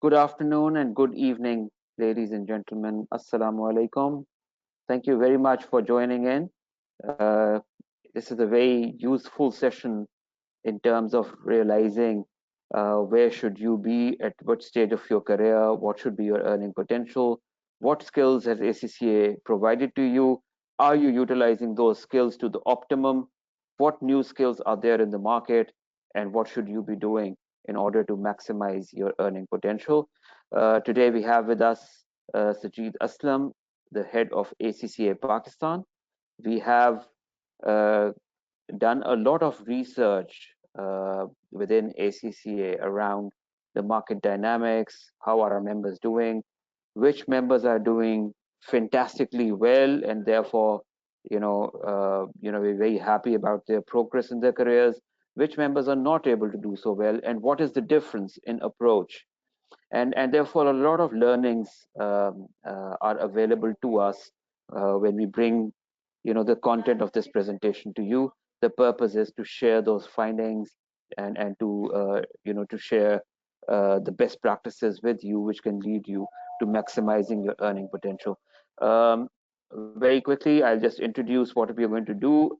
Good afternoon and good evening, ladies and gentlemen. Assalamu alaikum. Thank you very much for joining in. Uh, this is a very useful session in terms of realizing where should you be at what stage of your career, what should be your earning potential, what skills has ACCA provided to you, are you utilizing those skills to the optimum, what new skills are there in the market, and what should you be doing in order to maximize your earning potential. Today we have with us Sajid Aslam, the head of ACCA Pakistan. We have uh, done a lot of research within ACCA around the market dynamics, how are our members doing, which members are doing fantastically well, and therefore, we're very happy about their progress in their careers. Which members are not able to do so well, and what is the difference in approach? And therefore, a lot of learnings are available to us when we bring the content of this presentation to you. The purpose is to share those findings and to to share the best practices with you, which can lead you to maximizing your earning potential. um, very quickly, I'll just introduce what we're going to do.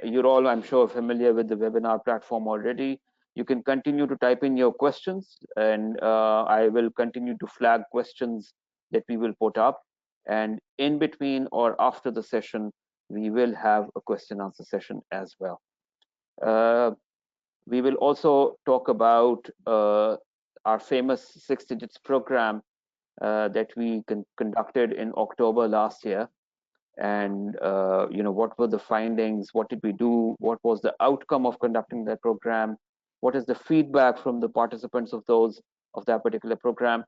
You're all, I'm sure, familiar with the webinar platform already. You can continue to type in your questions, and I will continue to flag questions that we will put up. And in between or after the session, we will have a question answer session as well. Uh, we will also talk about our famous 6 digits program that we conducted in October last year. And what were the findings, what did we do, what was the outcome of conducting that program, what is the feedback from the participants of that particular program.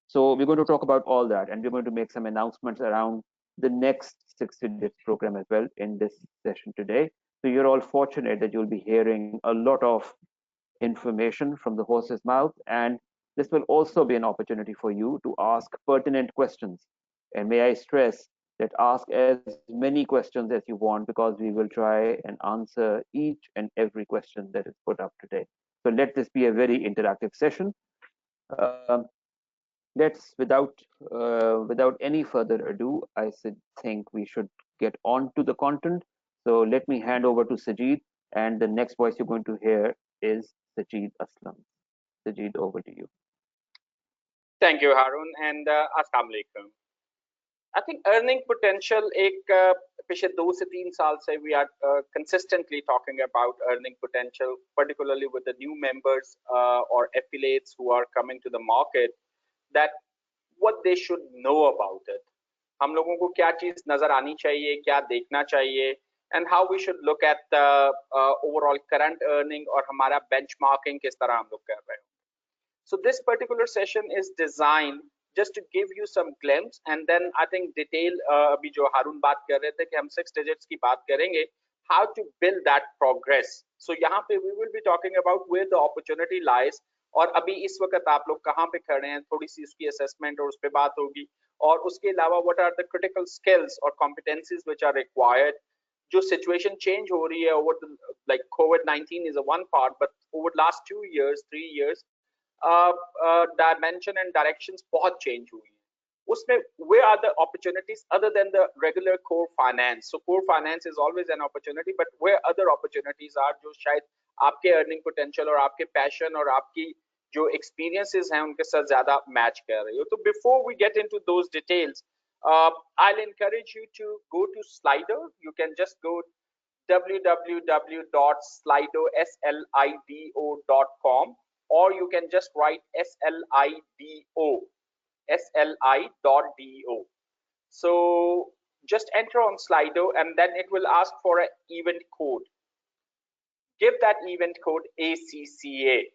So we're going to talk about all that, and we're going to make some announcements around the next 6 digits program as well in this session today. So you're all fortunate that you'll be hearing a lot of information from the horse's mouth, and this will also be an opportunity for you to ask pertinent questions. And may I stress that ask as many questions as you want, because we will try and answer each and every question that is put up today. So let this be a very interactive session. Um, let's without any further ado, think we should get on to the content. So let me hand over to Sajid, and the next voice you're going to hear is Sajid Aslam. Sajid, over to you. Thank you, Harun, and Assalamu alaikum. I think earning potential एक पिछले 2 से 3 साल से we are consistently talking about earning potential, particularly with the new members or affiliates who are coming to the market, that what they should know about it. हम लोगों को क्या चीज नजर आनी चाहिए, क्या देखना चाहिए, and how we should look at the overall current earning और हमारा benchmarking किस तरह हम लोग कर रहे हैं. So this particular session is designed just to give you some glimpse, and then I think detail अभी जो हारून बात कर रहे थे कि हम 6 digits की बात करेंगे, how to build that progress. So यहाँ पे we will be talking about where the opportunity lies, और अभी इस वक्त आप लोग कहाँ पे खड़े हैं, थोड़ी सी उसकी assessment और उस पे बात होगी, और उसके अलावा what are the critical skills or competencies which are required. जो situation change हो रही है over the, like COVID-19 is a one part, but over last 2 years, 3 years, dimension and directions बहुत change हुई है. उसमें where are the opportunities other than the regular core finance? So core finance is always an opportunity, but where other opportunities are जो शायद आपके earning potential और आपके passion और आपकी जो experiences हैं उनके साथ ज़्यादा match कर रही हो. तो before we get into those details, I'll encourage you to go to Slido. You can just go www.slido.com, or you can just write slido. So just enter on Slido, and then it will ask for an event code. Give that event code ACCA,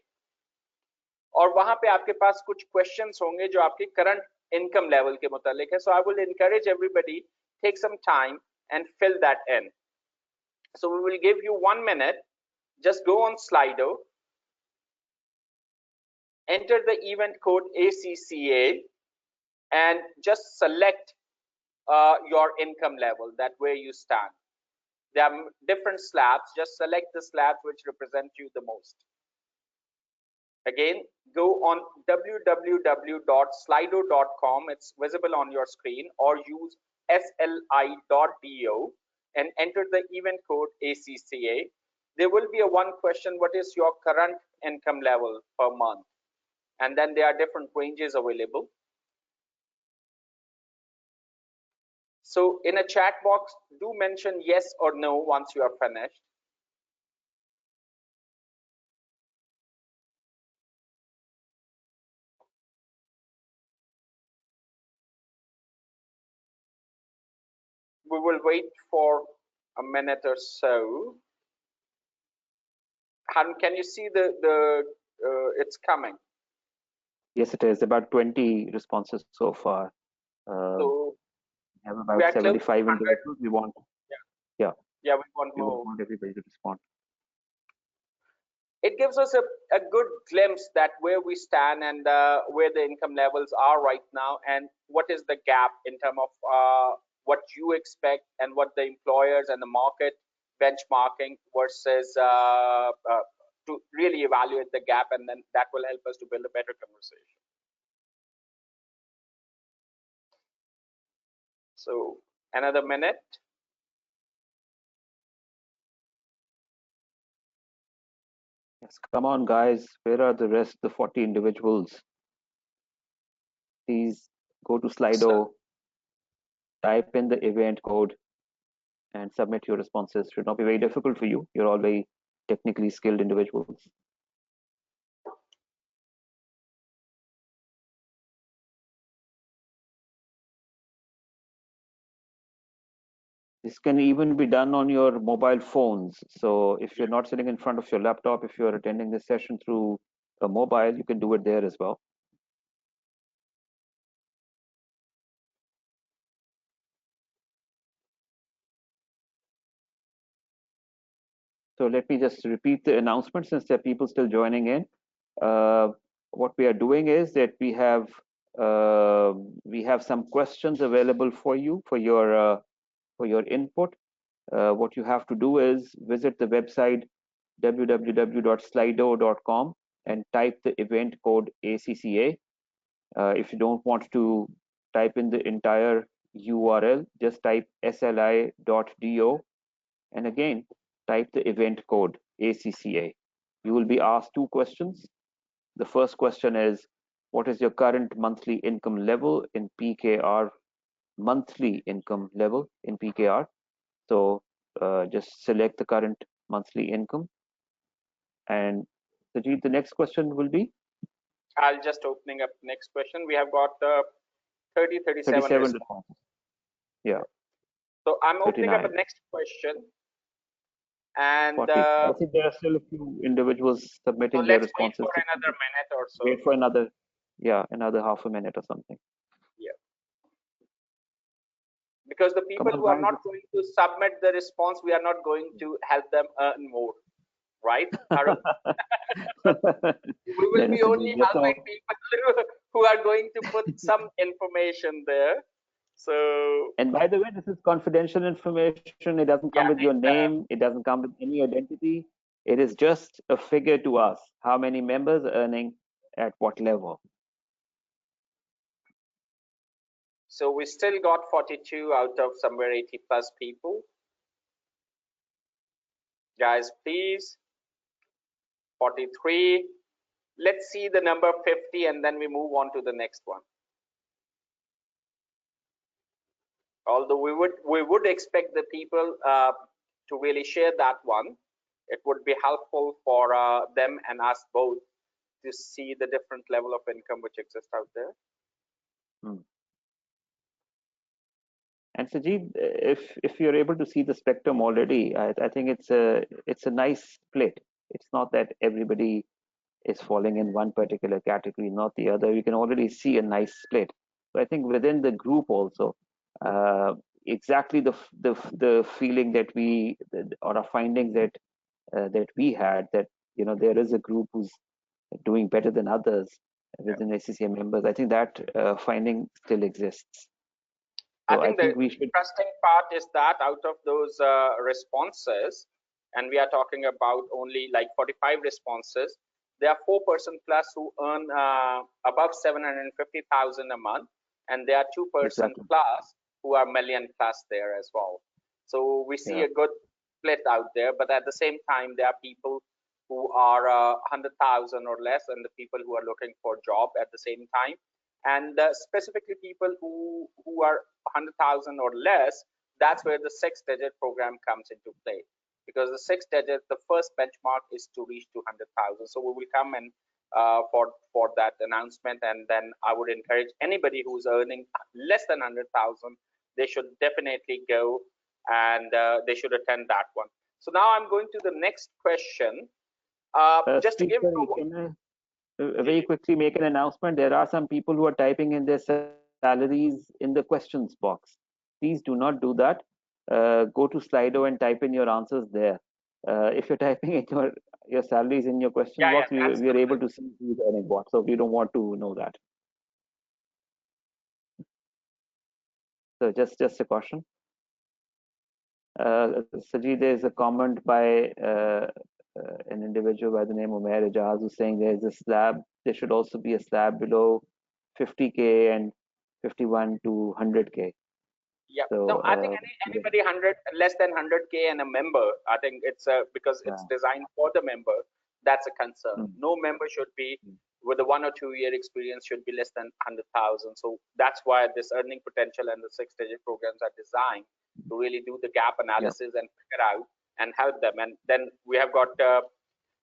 और वहां पे आपके पास कुछ questions होंगे जो आपके current income level के मुतालिक है. So I will encourage everybody, take some time and fill that in. So we will give you 1 minute. Just go on Slido, enter the event code ACCA, and just select your income level, that where you stand. There are different slabs. Just select the slabs which represent you the most. Again, go on www.slido.com. It's visible on your screen, or use sli.do and enter the event code ACCA. There will be a one question: what is your current income level per month? And then there are different ranges available. So in a chat box, do mention yes or no once you are finished. We will wait for a minute or so. Han, can you see the it's coming? Yes, it is about 20 responses so far. So We have we about are close to 75 100. individuals. We want, Yeah, yeah, yeah, we want we would more. want everybody to respond. It gives us a good glimpse that where we stand and where the income levels are right now, and what is the gap in terms of what you expect and what the employers and the market benchmarking versus to really evaluate the gap, and then that will help us to build a better conversation. So another minute. Yes, come on, guys. Where are the rest, the 40 individuals? Please go to So Slido, type in the event code, and submit your responses. Should not be very difficult for you. You're all very technically skilled individuals. This can even be done on your mobile phones. So if you're not sitting in front of your laptop, if you're attending this session through a mobile, you can do it there as well. So let me just repeat the announcement since there are people still joining in. What we are doing is that we have some questions available for you for your input. What you have to do is visit the website www.slido.com and type the event code ACCA. If you don't want to type in the entire URL, just type sli.do and again type the event code ACCA. You will be asked two questions. The first question is, what is your current monthly income level in PKR? Monthly income level in PKR. So just select the current monthly income. And Sajid, the next question will be I'll just opening up next question. We have got 37 37 responses. responses. Yeah. So I'm opening up a 39. next question, and 40. I think there are still a few individuals so submitting their let's wait responses. for another minute or so. Wait for another, yeah, another half a minute or something. Yeah, because the Come people on, who are guys. not going to submit the response, we are not going to help them earn more, right, Harun? We will That be is only indeed. That's helping all. people who are going to put some information there. So And by the way, this is confidential information. It doesn't come yeah, with your it's name. It doesn't come with any identity. It is just a figure to us. How many members are earning at what level? so we still got 42 out of somewhere 80 plus people. Guys, please, 43. Let's see the number 50, and then we move on to the next one. Although we would expect the people to really share that one, it would be helpful for them and us both to see the different level of income which exists out there. Hmm. And Sajid, if you're able to see the spectrum already, I think it's a nice split. It's not that everybody is falling in one particular category, not the other. You can already see a nice split. So I think within the group also, uh, exactly the feeling that we or a finding that we had, that there is a group who's doing better than others Yeah. within ACCA members. I think that finding still exists. I So I think the think we should. interesting part is that out of those responses, and we are talking about only like 45 responses, there are 4% plus who earn above 750,000 a month, and there are 2% Exactly. plus who are million plus there as well. So we see Yeah. a good split out there, but at the same time, there are people who are 100,000 or less, and the people who are looking for job at the same time, and specifically people who are 100,000 or less. That's where the 6-digit program comes into play, because the 6 digit, the first benchmark is to reach 200,000. So we will come in for that announcement, and then I would encourage anybody who's earning less than 100,000, they should definitely go, and they should attend that one. So now I'm going to the next question. Just to Steve, give sorry, you, can I very quickly make an announcement? There are some people who are typing in their salaries in the questions box. Please do not do that. Go to Slido and type in your answers there. If you're typing in your salaries in your question yeah, box, that's we are able to see who's earning what. So we don't want to know that. So just a caution. Sajid, there is a comment by an individual by the name of Umair Ijaz who's saying there is a slab. There should also be a slab below 50K and 51 to 100K. yeah. No, So I think anybody 100 less than 100K and a member, I think it's because it's yeah. designed for the member. That's a concern. Mm, No member should be mm, with a 1 or 2 year experience should be less than 100,000. So that's why this earning potential and the 6-digit programs are designed to really do the gap yeah. analysis and figure out and help them. And then we have got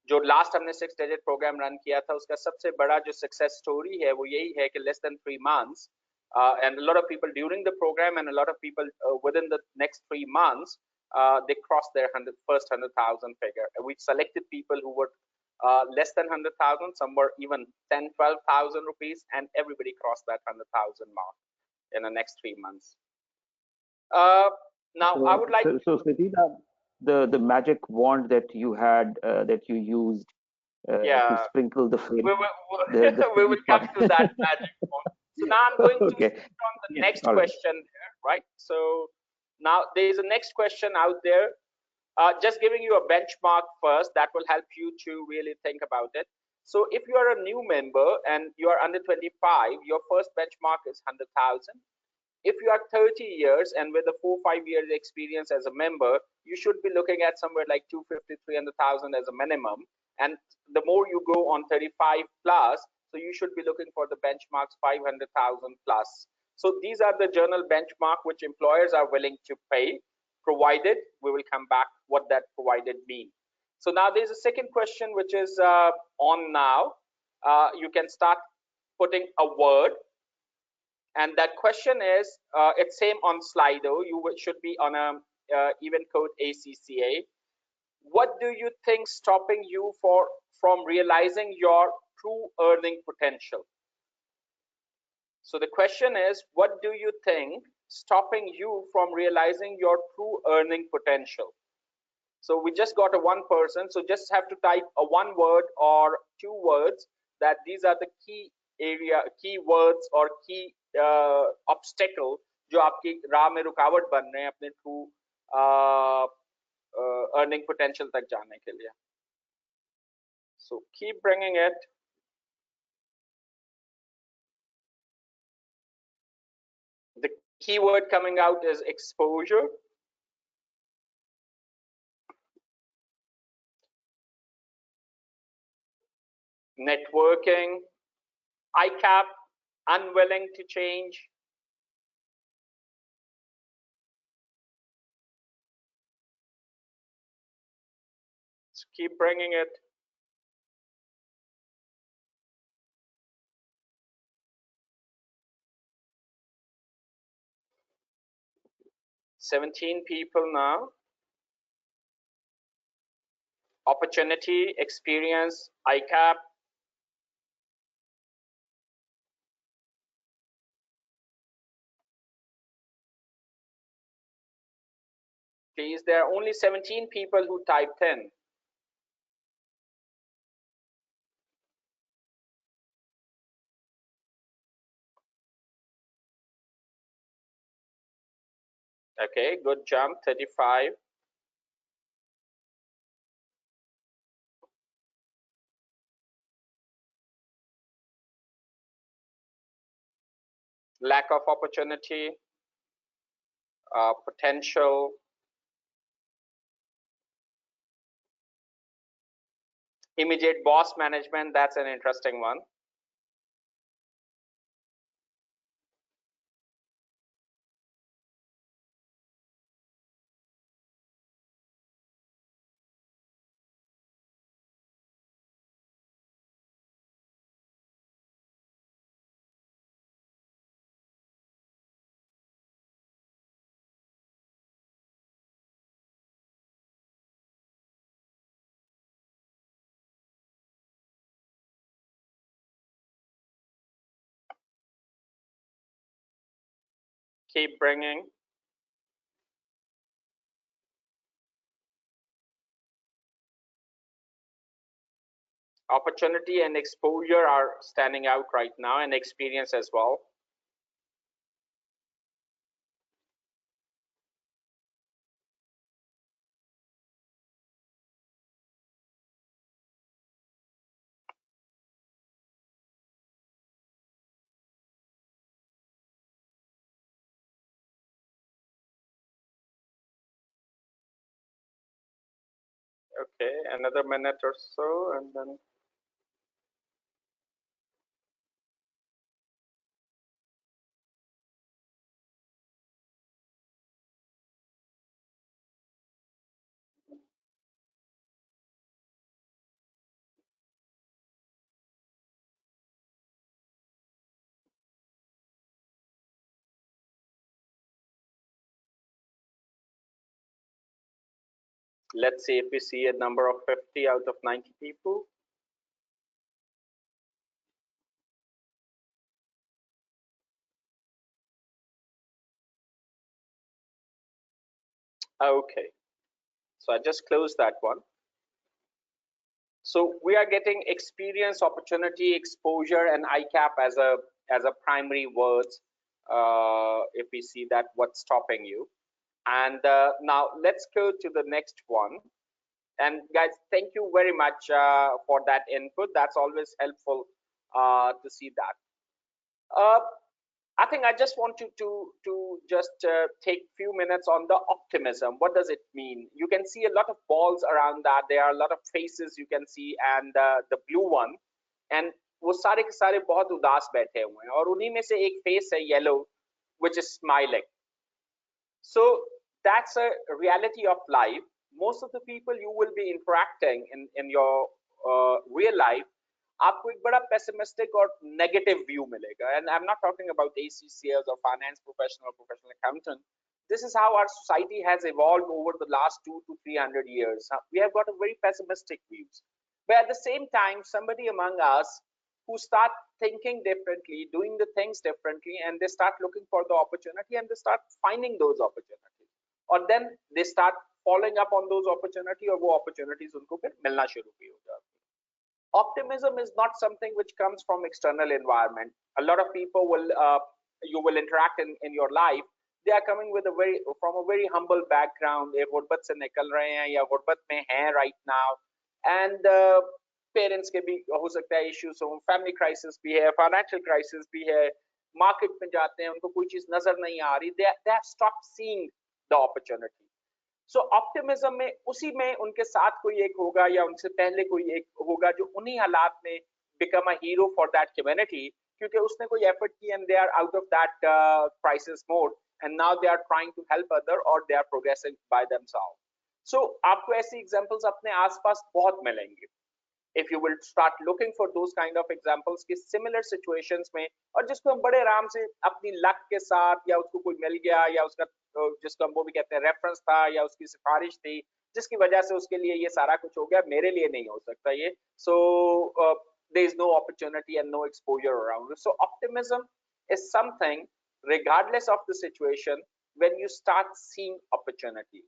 जो last हमने 6 digit program run किया था उसका सबसे बड़ा जो success story है वो यही है कि less than 3 months and a lot of people during the program and a lot of people within the next 3 months they crossed their first 100,000 figure. We selected people who were less than 100,000, some were even 10, 12,000 rupees, and everybody crossed that 100,000 mark in the next 3 months. Uh, Now I would like Sajid, the magic wand that you had that you used to yeah, sprinkle the we fame, will the we fame will come part. to that magic one. So now I'm going to Okay. switch on the Yeah. next All right. question there, right? So now there is a next question out there. Just giving you a benchmark first that will help you to really think about it. So if you are a new member and you are under 25, your first benchmark is 100,000. If you are 30 years and with a 4 5 years experience as a member, you should be looking at somewhere like 250 300,000 as a minimum. And the more you go on 35 plus, so you should be looking for the benchmarks 500,000 plus. So these are the journal benchmark which employers are willing to pay, provided we will come back what that provided mean. So now there's a second question which is on now. You can start putting a word, and that question is it's same on Slido. You should be on a event code ACCA. What do you think stopping you from realizing your true earning potential? So the question is, what do you think stopping you from realizing your true earning potential? So we just got a one person, so just have to type a one word or 2 words that these are the key area, key words or key obstacle जो आपकी राह में रुकावट बन रहे हैं अपने true earning potential तक जाने के लिए. So keep bringing it. The keyword coming out is exposure, networking, ICAP, unwilling to change. So keep bringing it. $17 people now. Opportunity, experience, ICAP. Please, there are only 17 people who typed in. Okay, good jump, 35. lack of opportunity, potential, immediate boss management. That's an interesting one. Keep bringing. Opportunity and exposure are standing out right now, and experience as well. Okay, another minute or so, and then let's say if we see a number of 50 out of 90 people. Okay, so I just closed that one. So we are getting experience, opportunity, exposure, and ICAP as a primary words. If we see that, what's stopping you? And now let's go to the next one. And guys, thank you very much for that input. That's always helpful to see that. Uh, I think I just want to just take few minutes on the optimism. What does it mean? You can see a lot of balls around that. There are a lot of faces you can see, and the blue one, and वो सारे के सारे बहुत उदास बैठे हुए हैं और उन्हीं में से एक फेस है yellow, which is smiling. So that's a reality of life. Most of the people you will be interacting in your real life, आपको एक बड़ा pessimistic और negative view मिलेगा. And I'm not talking about ACCAs or finance professional or professional accountant. This is how our society has evolved over the last 200 to 300 years. We have got a very pessimistic views. But at the same time, somebody among us who start thinking differently, doing the things differently, and they start looking for the opportunity and they start finding those opportunities. Or then they start following up on those opportunities, or वो opportunities उनको फिर मिलना शुरू भी हो जाती है. Optimism is not something which comes from external environment. A lot of people will you will interact in your life. They are coming with a from a very humble background. ये गुर्बत से निकल रहे हैं या गुर्बत में हैं right now, and पेरेंट्स के भी हो सकता है इश्यूज हो, फैमिली क्राइसिस भी है, फाइनेंशियल क्राइसिस भी है, मार्केट में जाते हैं उनको कोई चीज नजर नहीं आ रही, they have stopped seeing the opportunity. So optimism में उसी में उनके साथ कोई एक होगा या उनसे पहले कोई एक होगा जो उन्हीं हालात में become a hero for that community, क्योंकि उसने कोई एफर्ट की and they are out of that crisis mode and now they are trying to help other और they are progressing by themselves. So आपको ऐसी एग्जांपल्स अपने आसपास बहुत मिलेंगे. if you will start looking for those kind of examples कि similar situations में, और जिसको हम बड़े आराम से अपनी लक के साथ या उसको कोई मिल गया या उसका जिसको हम वो भी कहते हैं रेफरेंस था या उसकी सिफारिश थी जिसकी वजह से उसके लिए ये सारा कुछ हो गया, मेरे लिए नहीं हो सकता ये. So there is no opportunity and no exposure around it. So optimism is something regardless of the situation when you start seeing opportunity.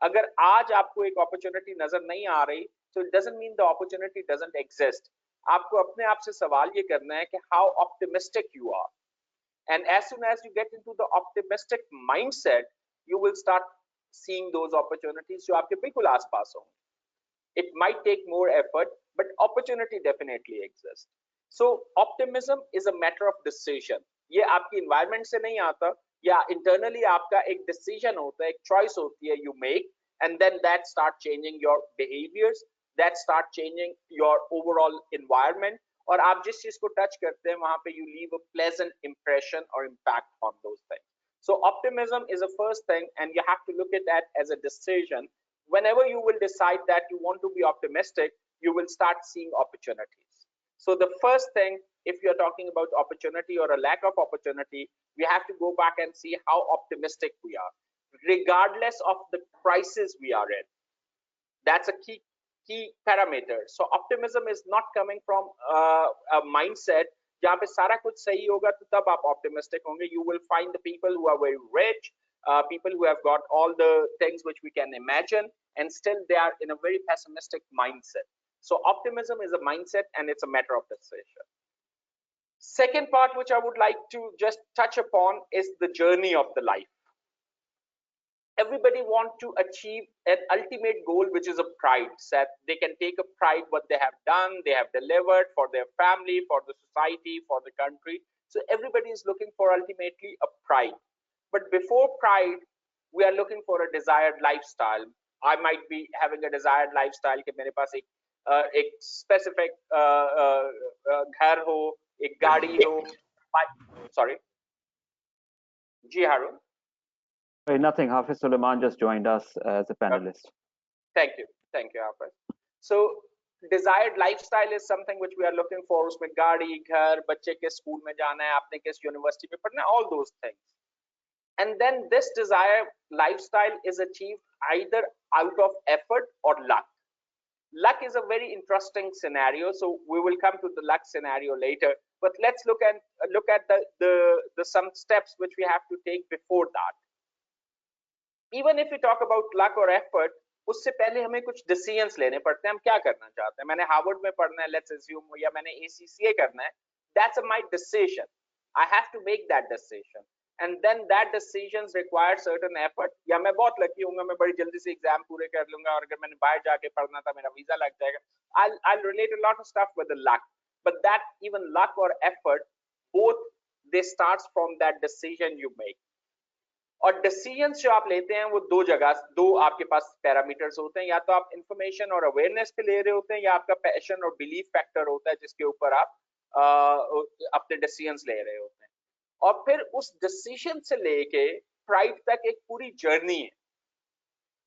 अगर आज आपको एक अपॉर्चुनिटी नजर नहीं आ रही, so it doesn't mean the opportunity doesn't exist. आपको अपने आप से सवाल ये करना है कि how optimistic you are, and as soon as you get into the optimistic mindset, you will start seeing those opportunities जो आपके बिल्कुल आसपास हों. It might take more effort, but opportunity definitely exists. So optimism is a matter of decision. ये आपकी environment से नहीं आता, या इंटरनली आपका एक डिसीजन होता है, एक चॉइस होती है, you make, and then that start changing your behaviours, that start changing your overall environment, और आप जिस चीज को टच करते हैं वहां पे you leave a pleasant impression और impact on those things. So optimism is the first thing, and you have to look at that as a decision. Whenever you will decide that you want to be optimistic, you will start seeing opportunities. So the first thing, if you're talking about opportunity or a lack of opportunity, we have to go back and see how optimistic we are, regardless of the crisis we are in. That's a key parameter. So optimism is not coming from a mindset जहाँ पे सारा कुछ सही होगा तो तब आप optimistic होंगे. You will find the people who are very rich, people who have got all the things which we can imagine, and still they are in a very pessimistic mindset. So optimism is a mindset, and it's a matter of decision. Second part which I would like to just touch upon is the journey of the life. Everybody want to achieve an ultimate goal, which is a pride, that they can take a pride what they have done, they have delivered for their family, for the society, for the country. So everybody is looking for ultimately a pride. But before pride, we are looking for a desired lifestyle. I might be having a desired lifestyle कि मेरे पास एक specific घर हो, एक गाड़ी हो. Sorry, ji Haroon. Nothing. Hafiz Suleiman just joined us as a panelist. Thank you, Hafiz. So desired lifestyle is something which we are looking for. उसमें गाड़ी, घर, बच्चे के स्कूल में जाना है, आपने किस यूनिवर्सिटी में पढ़ना है, all those things. And then this desired lifestyle is achieved either out of effort or luck. Luck is a very interesting scenario, so we will come to the luck scenario later. But let's look at the some steps which we have to take before that. Even if we talk about luck or effort, उससे पहले हमें कुछ decisions लेने पड़ते हैं. हम क्या करना चाहते हैं? मैंने हार्वर्ड में पढ़ना है, लेट्स अज्यूम, या मैंने एसीसीए करना है. That's my decision. I have to make that decision, and then that decisions require certain effort. या मैं बहुत लकी हूंगा, मैं बड़ी जल्दी से एग्जाम पूरे कर लूंगा, और अगर मैंने बाहर जाके पढ़ना था, मेरा वीजा लग जाएगा. I'll relate a lot of stuff with the luck, but that even luck or effort, both they starts from that decision you make. और डिसीजंस जो आप लेते हैं वो दो आपके पास पैरामीटर्स होते हैं. या तो आप इंफॉर्मेशन और अवेयरनेस पे ले रहे होते हैं, या आपका पैशन और बिलीफ फैक्टर होता है जिसके ऊपर आप अपने डिसीजंस ले रहे होते हैं. और फिर उस डिसीजन से लेके प्राइड तक एक पूरी जर्नी है.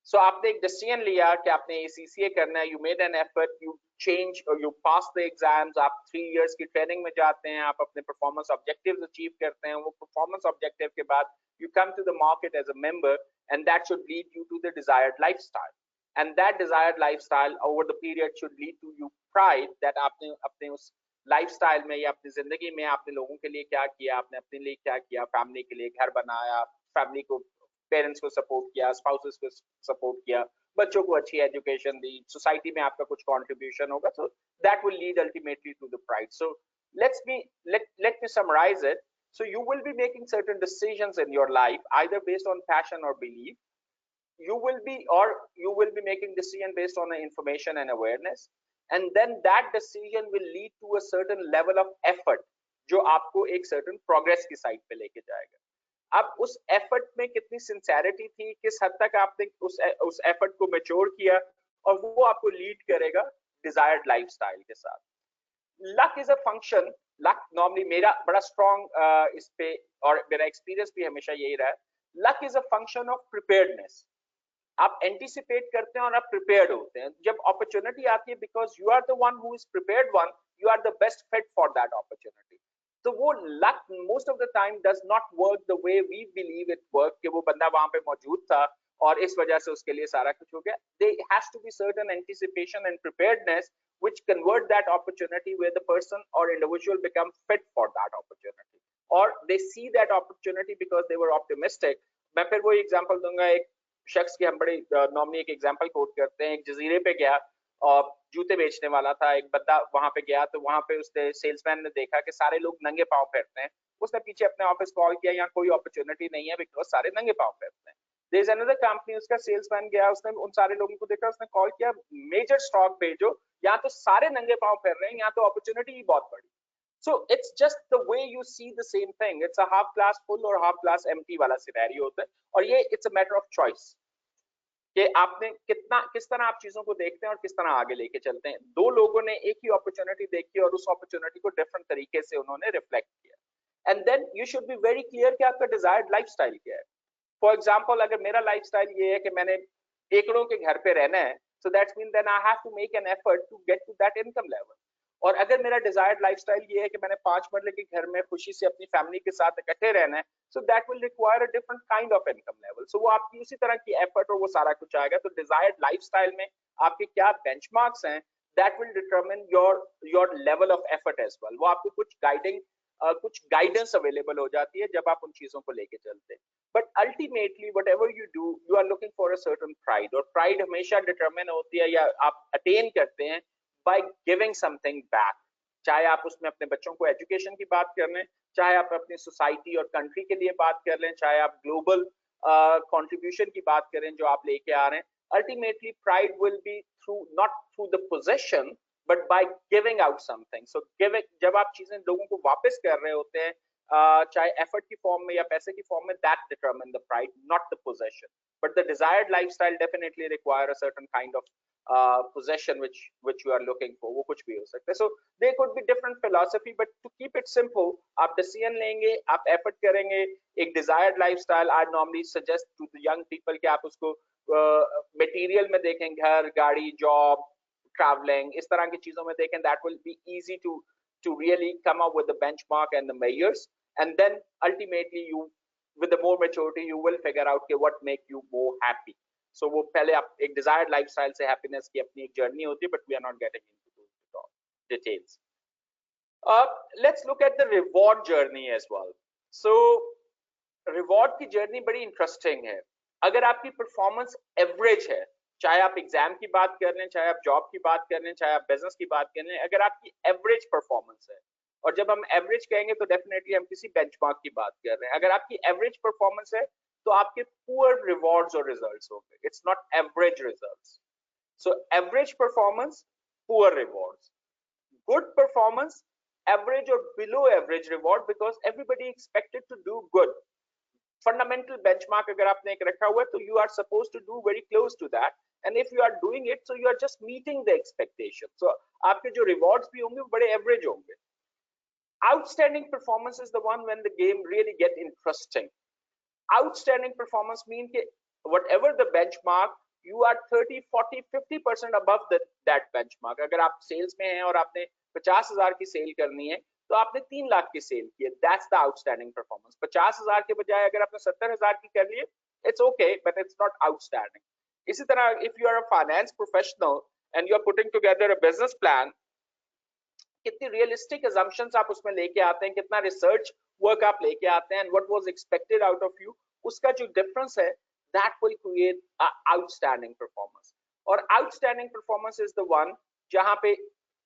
सो आपने एक डिसीजन लिया कि आपने एसीसीए करना है, you made an effort, you change और यू पास द एग्जाम्स, आप 3 इयर्स की ट्रेनिंग में जाते हैं, आप अपने परफॉर्मेंस ऑब्जेक्टिव्स अचीव करते हैं. वो परफॉर्मेंस ऑब्जेक्टिव के बाद you come to the market as a member, and that should lead you to the desired lifestyle. And that desired lifestyle over the period should lead to you pride, that आपने अपने उस lifestyle में या अपनी जिंदगी में आपने लोगों के लिए क्या किया, आपने अपने लिए क्या किया, फैमिली के लिए घर बनाया, फैमिली को, पेरेंट्स को सपोर्ट किया, स्पाउसेस को सपोर्ट किया, बच्चों को अच्छी एजुकेशन दी, सोसाइटी में आपका कुछ कंट्रीब्यूशन होगा. So that will lead ultimately to the pride. So let me summarize it. So you will be making certain decisions in your life, either based on passion or belief. You will be making decision based on information and awareness, and then that decision will lead to a certain level of effort, जो आपको एक certain progress की side पे लेके जाएगा. अब उस effort में कितनी sincerity थी, किस हद तक आपने उस effort को mature किया, और वो आपको lead करेगा desired lifestyle के साथ. Luck is a function. Luck normally मेरा बड़ा strong इस पे, और मेरा experience भी हमेशा यही रहा है. Luck is a function of preparedness. आप anticipate करते हैं और आप prepared होते हैं. जब opportunity आती है, because you are the one who is prepared one, you are the best fit for that opportunity. तो वो luck most of the time does not work the way we believe it work, कि वो बंदा वहां पे मौजूद था और इस वजह से उसके लिए सारा कुछ हो गया. There has to be certain anticipation and preparedness which convert that opportunity where the person or individual become fit for that opportunity, or they see that opportunity because they were optimistic. मैं फिर वो example दूंगा. एक शख्स की हम बड़े normally एक एग्जांपल कोट करते हैं. एक जजीरे पे गया और जूते बेचने वाला था. एक बंदा वहां पे गया, तो वहां पे उसने सेल्समैन ने देखा कि सारे लोग नंगे पांव फिरते हैं. उसने पीछे अपने ऑफिस कॉल किया, यहाँ कोई अपॉर्चुनिटी नहीं है बिकॉज सारे नंगे पांव फिरते हैं. There is another company, उसका सेल्समैन गया, उसने उन सारे लोगों को देखा, उसने कॉल किया, मेजर स्टॉक भेजो, यहाँ तो सारे नंगे पांव फिर रहे हैं, यहाँ तो अपॉर्चुनिटी ही बहुत बड़ी. So it's just the way you see the same thing. It's a half glass full or half glass empty वाला scenario होता है, और ये it's a matter of choice कि आपने कितना किस तरह आप चीजों को देखते हैं और किस तरह आगे लेके चलते हैं. दो लोगों ने एक ही अपॉर्चुनिटी देखी और उस अपॉर्चुनिटी को डिफरेंट तरीके से उन्होंने रिफ्लेक्ट किया. And then you should be very clear कि आपका डिजायर्ड लाइफस्टाइल क्या है. फॉर एग्जांपल, अगर मेरा लाइफस्टाइल ये है कि मैंने एकड़ों के घर पे रहना है, so that means then I have to make an effort to get to that income level. और अगर मेरा डिजायर्ड लाइफस्टाइल ये है कि मैंने 5 मरले के घर में खुशी से अपनी फैमिली के साथ इकट्ठे रहना है, so that will require a different kind of income level. So वो आपकी उसी तरह की एफर्ट और वो सारा कुछ आएगा. तो डिजायर्ड लाइफस्टाइल में आपके क्या बेंचमार्क्स हैं, that will determine your level of effort as well. वो आपको कुछ कुछ गाइडेंस अवेलेबल हो जाती है जब आप उन चीजों को लेके चलते हैं. But ultimately whatever you do, you are looking for a certain pride, और प्राइड हमेशा डिटरमिन होती है या आप अटेन करते हैं by giving something back. चाहे आप उसमें अपने बच्चों को एजुकेशन की बात कर लें, चाहे आप अपनी सोसाइटी और कंट्री के लिए बात कर लें, चाहे आप ग्लोबल कंट्रीब्यूशन की बात करें जो आप लेके आ रहे हैं. Ultimately pride will be through not through the possession but by giving out something. So giving, जब आप चीजें लोगों को वापस कर रहे होते हैं, चाहे एफर्ट की फॉर्म में या पैसे की फॉर्म में, that determine the pride, not the possession. But the desired lifestyle definitely require a certain kind of possession which you are looking for. वो कुछ भी हो सकता है. So there could be different philosophy, but to keep it simple, आप decision लेंगे, आप effort करेंगे, एक desired lifestyle. I normally suggest to the young people कि आप उसको material में देखें, घर, गाड़ी, job, traveling, इस तरह की चीजों में देखें. That will be easy to really come up with the benchmark and the measures, and then ultimately you, with the more maturity, you will figure out कि what make you more happy. So वो पहले आप एक desired lifestyle से happiness की अपनी एक journey होती है, but we are not getting into details. Let's look at the reward journey as well. So reward की जर्नी बड़ी इंटरेस्टिंग है. अगर आपकी परफॉर्मेंस एवरेज है, चाहे आप एग्जाम की बात कर लें, चाहे आप जॉब की बात कर लें, चाहे आप बिजनेस की बात कर लें, अगर आपकी एवरेज परफॉर्मेंस है, और जब हम एवरेज कहेंगे तो डेफिनेटली हम किसी बेंचमार्क की बात कर रहे हैं. अगर आपकी एवरेज परफॉर्मेंस है तो आपके पुअर रिवॉर्ड्स और रिजल्ट्स होंगे. It's not average results. So average performance, poor rewards. Good performance, average और below average reward, because everybody expected to do good. Fundamental benchmark अगर आपने एक रखा हुआ है तो you are suppose to do very close to that, and if you are doing it, so you are just meeting the expectation. So आपके जो rewards भी होंगे वो बड़े एवरेज होंगे. Outstanding performance is the one when the game really get interesting. Outstanding performance mean कि whatever the benchmark, you are 30, 40, 50% above that benchmark. अगर आप सेल्स में हैं और आपने 50,000 की सेल करनी है तो आपने 3 लाख की सेल की है, that's the outstanding performance. 50,000 के बजाय अगर आपने 70,000 की कर ली है, it's okay, but it's not outstanding. इसी तरह if you are a finance professional and you are putting together a business plan, कितनी रियलिस्टिक assumptions आप उसमें लेके आते हैं, कितना रिसर्च वर्क आप लेके आते हैं, and what was expected out of you, उसका जो डिफरेंस है, that will create a outstanding performance. और outstanding performance is the one जहां पे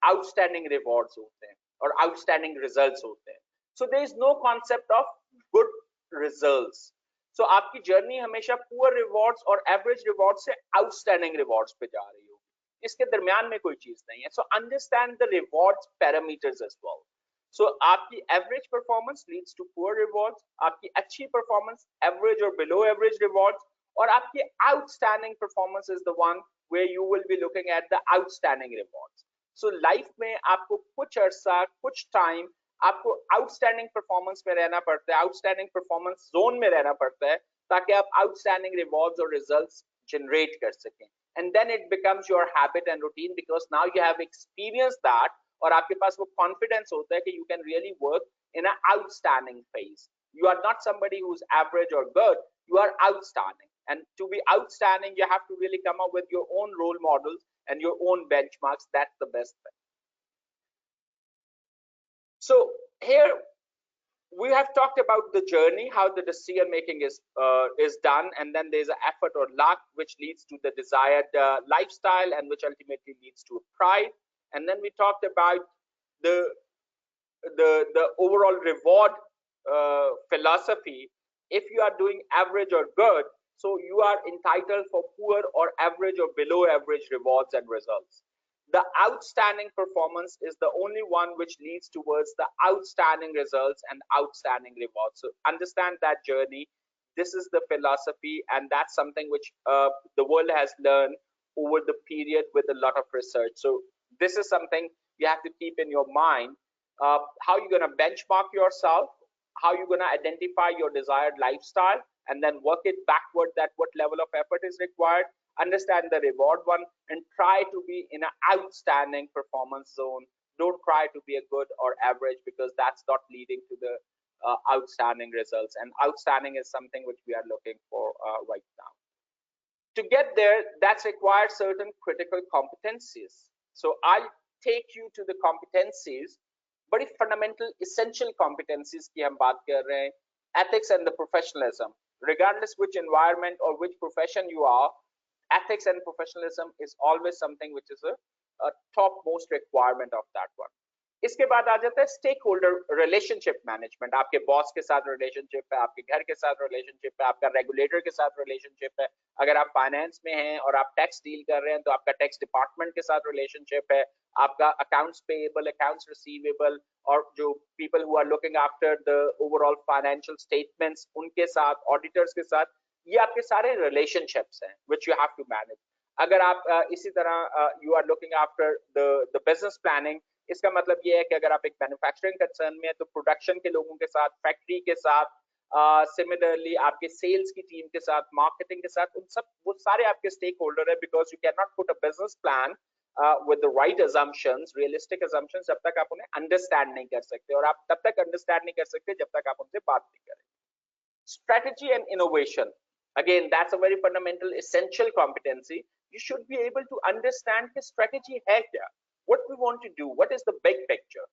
outstanding rewards होते हैं और outstanding results होते हैं. So there is no concept of good results. So आपकी जर्नी हमेशा पुअर रिवॉर्ड्स और एवरेज रिवॉर्ड्स से आउटस्टैंडिंग रिवॉर्ड्स पे जा रही होगी. इसके दरमियान में कोई चीज नहीं है. So understand the rewards parameters as well. So आपकी average performance leads to poor rewards, आपकी अच्छी परफॉर्मेंस एवरेज और बिलो एवरेज रिवॉर्ड्स, और आपकी outstanding performance is the one where you will be looking at the outstanding rewards. So life में आपको कुछ अरसा, कुछ टाइम आपको आउटस्टैंडिंग परफॉर्मेंस में रहना पड़ता है, आउटस्टैंडिंग परफॉर्मेंस जोन में रहना पड़ता है, ताकि आप आउटस्टैंडिंग रिवॉर्ड्स और रिजल्ट्स जनरेट कर सकें. And then it becomes your habit and routine because now you have experienced that, और आपके पास वो confidence होता है कि you can really work in an outstanding phase. You are not somebody who's average or good, you are outstanding. And to be outstanding, you have to really come up with your own role models and your own benchmarks. That's the best thing. So here we have talked about the journey, how the decision making is done, and then there's an effort or luck which leads to the desired lifestyle and which ultimately leads to pride. And then we talked about the overall reward philosophy. If you are doing average or good, so you are entitled for poor or average or below average rewards and results. The outstanding performance is the only one which leads towards the outstanding results and outstanding rewards. So understand that journey. This is the philosophy, and that's something which the world has learned over the period with a lot of research. So this is something you have to keep in your mind. How you're going to benchmark yourself, how you're going to identify your desired lifestyle, and then work it backward, that what level of effort is required, understand the reward one, and try to be in an outstanding performance zone. Don't try to be a good or average, because that's not leading to the outstanding results, and outstanding is something which we are looking for right now. To get there, that's required certain critical competencies. So I'll take you to the competencies, बड़ी fundamental essential competencies की हम बात कर रहे हैं. Ethics and the professionalism, regardless which environment or which profession you are, ethics and professionalism is always something which is a topmost requirement of that one. इसके बाद आ जाता है स्टेक होल्डर रिलेशनशिप मैनेजमेंट. आपके बॉस के साथ relationship है, आपके घर के साथ रिलेशनशिप है, आपका रेगुलेटर के साथ रिलेशनशिप है. अगर आप फाइनेंस में हैं और आप टैक्स डील कर रहे हैं तो आपका टैक्स डिपार्टमेंट के साथ रिलेशनशिप है, आपका अकाउंट्स पेएबल, अकाउंट्स रिसीवेबल, और जो people who are looking after the overall financial statements, उनके साथ, ऑडिटर्स के साथ, ये आपके सारे रिलेशनशिप्स हैं which you have to manage. अगर आप इसी तरह you are looking after the business planning, इसका मतलब ये है कि अगर आप एक मैन्युफैक्चरिंग कंसर्न में है तो प्रोडक्शन के लोगों के साथ, फैक्ट्री के साथ, सिमिलरली आपके सेल्स की टीम के साथ, मार्केटिंग के साथ, उन सब वो सारे आपके स्टेक होल्डर है. Because you can not put a business plan with the right assumptions, realistic assumptions, जब तक आप उन्हें अंडरस्टैंड नहीं कर सकते, और आप तब तक अंडरस्टैंड नहीं कर सकते जब तक आप उनसे बात नहीं करें. Strategy and innovation, again that's a very fundamental essential competency. You should be able to understand कि strategy है क्या, what we want to do, what is the big picture.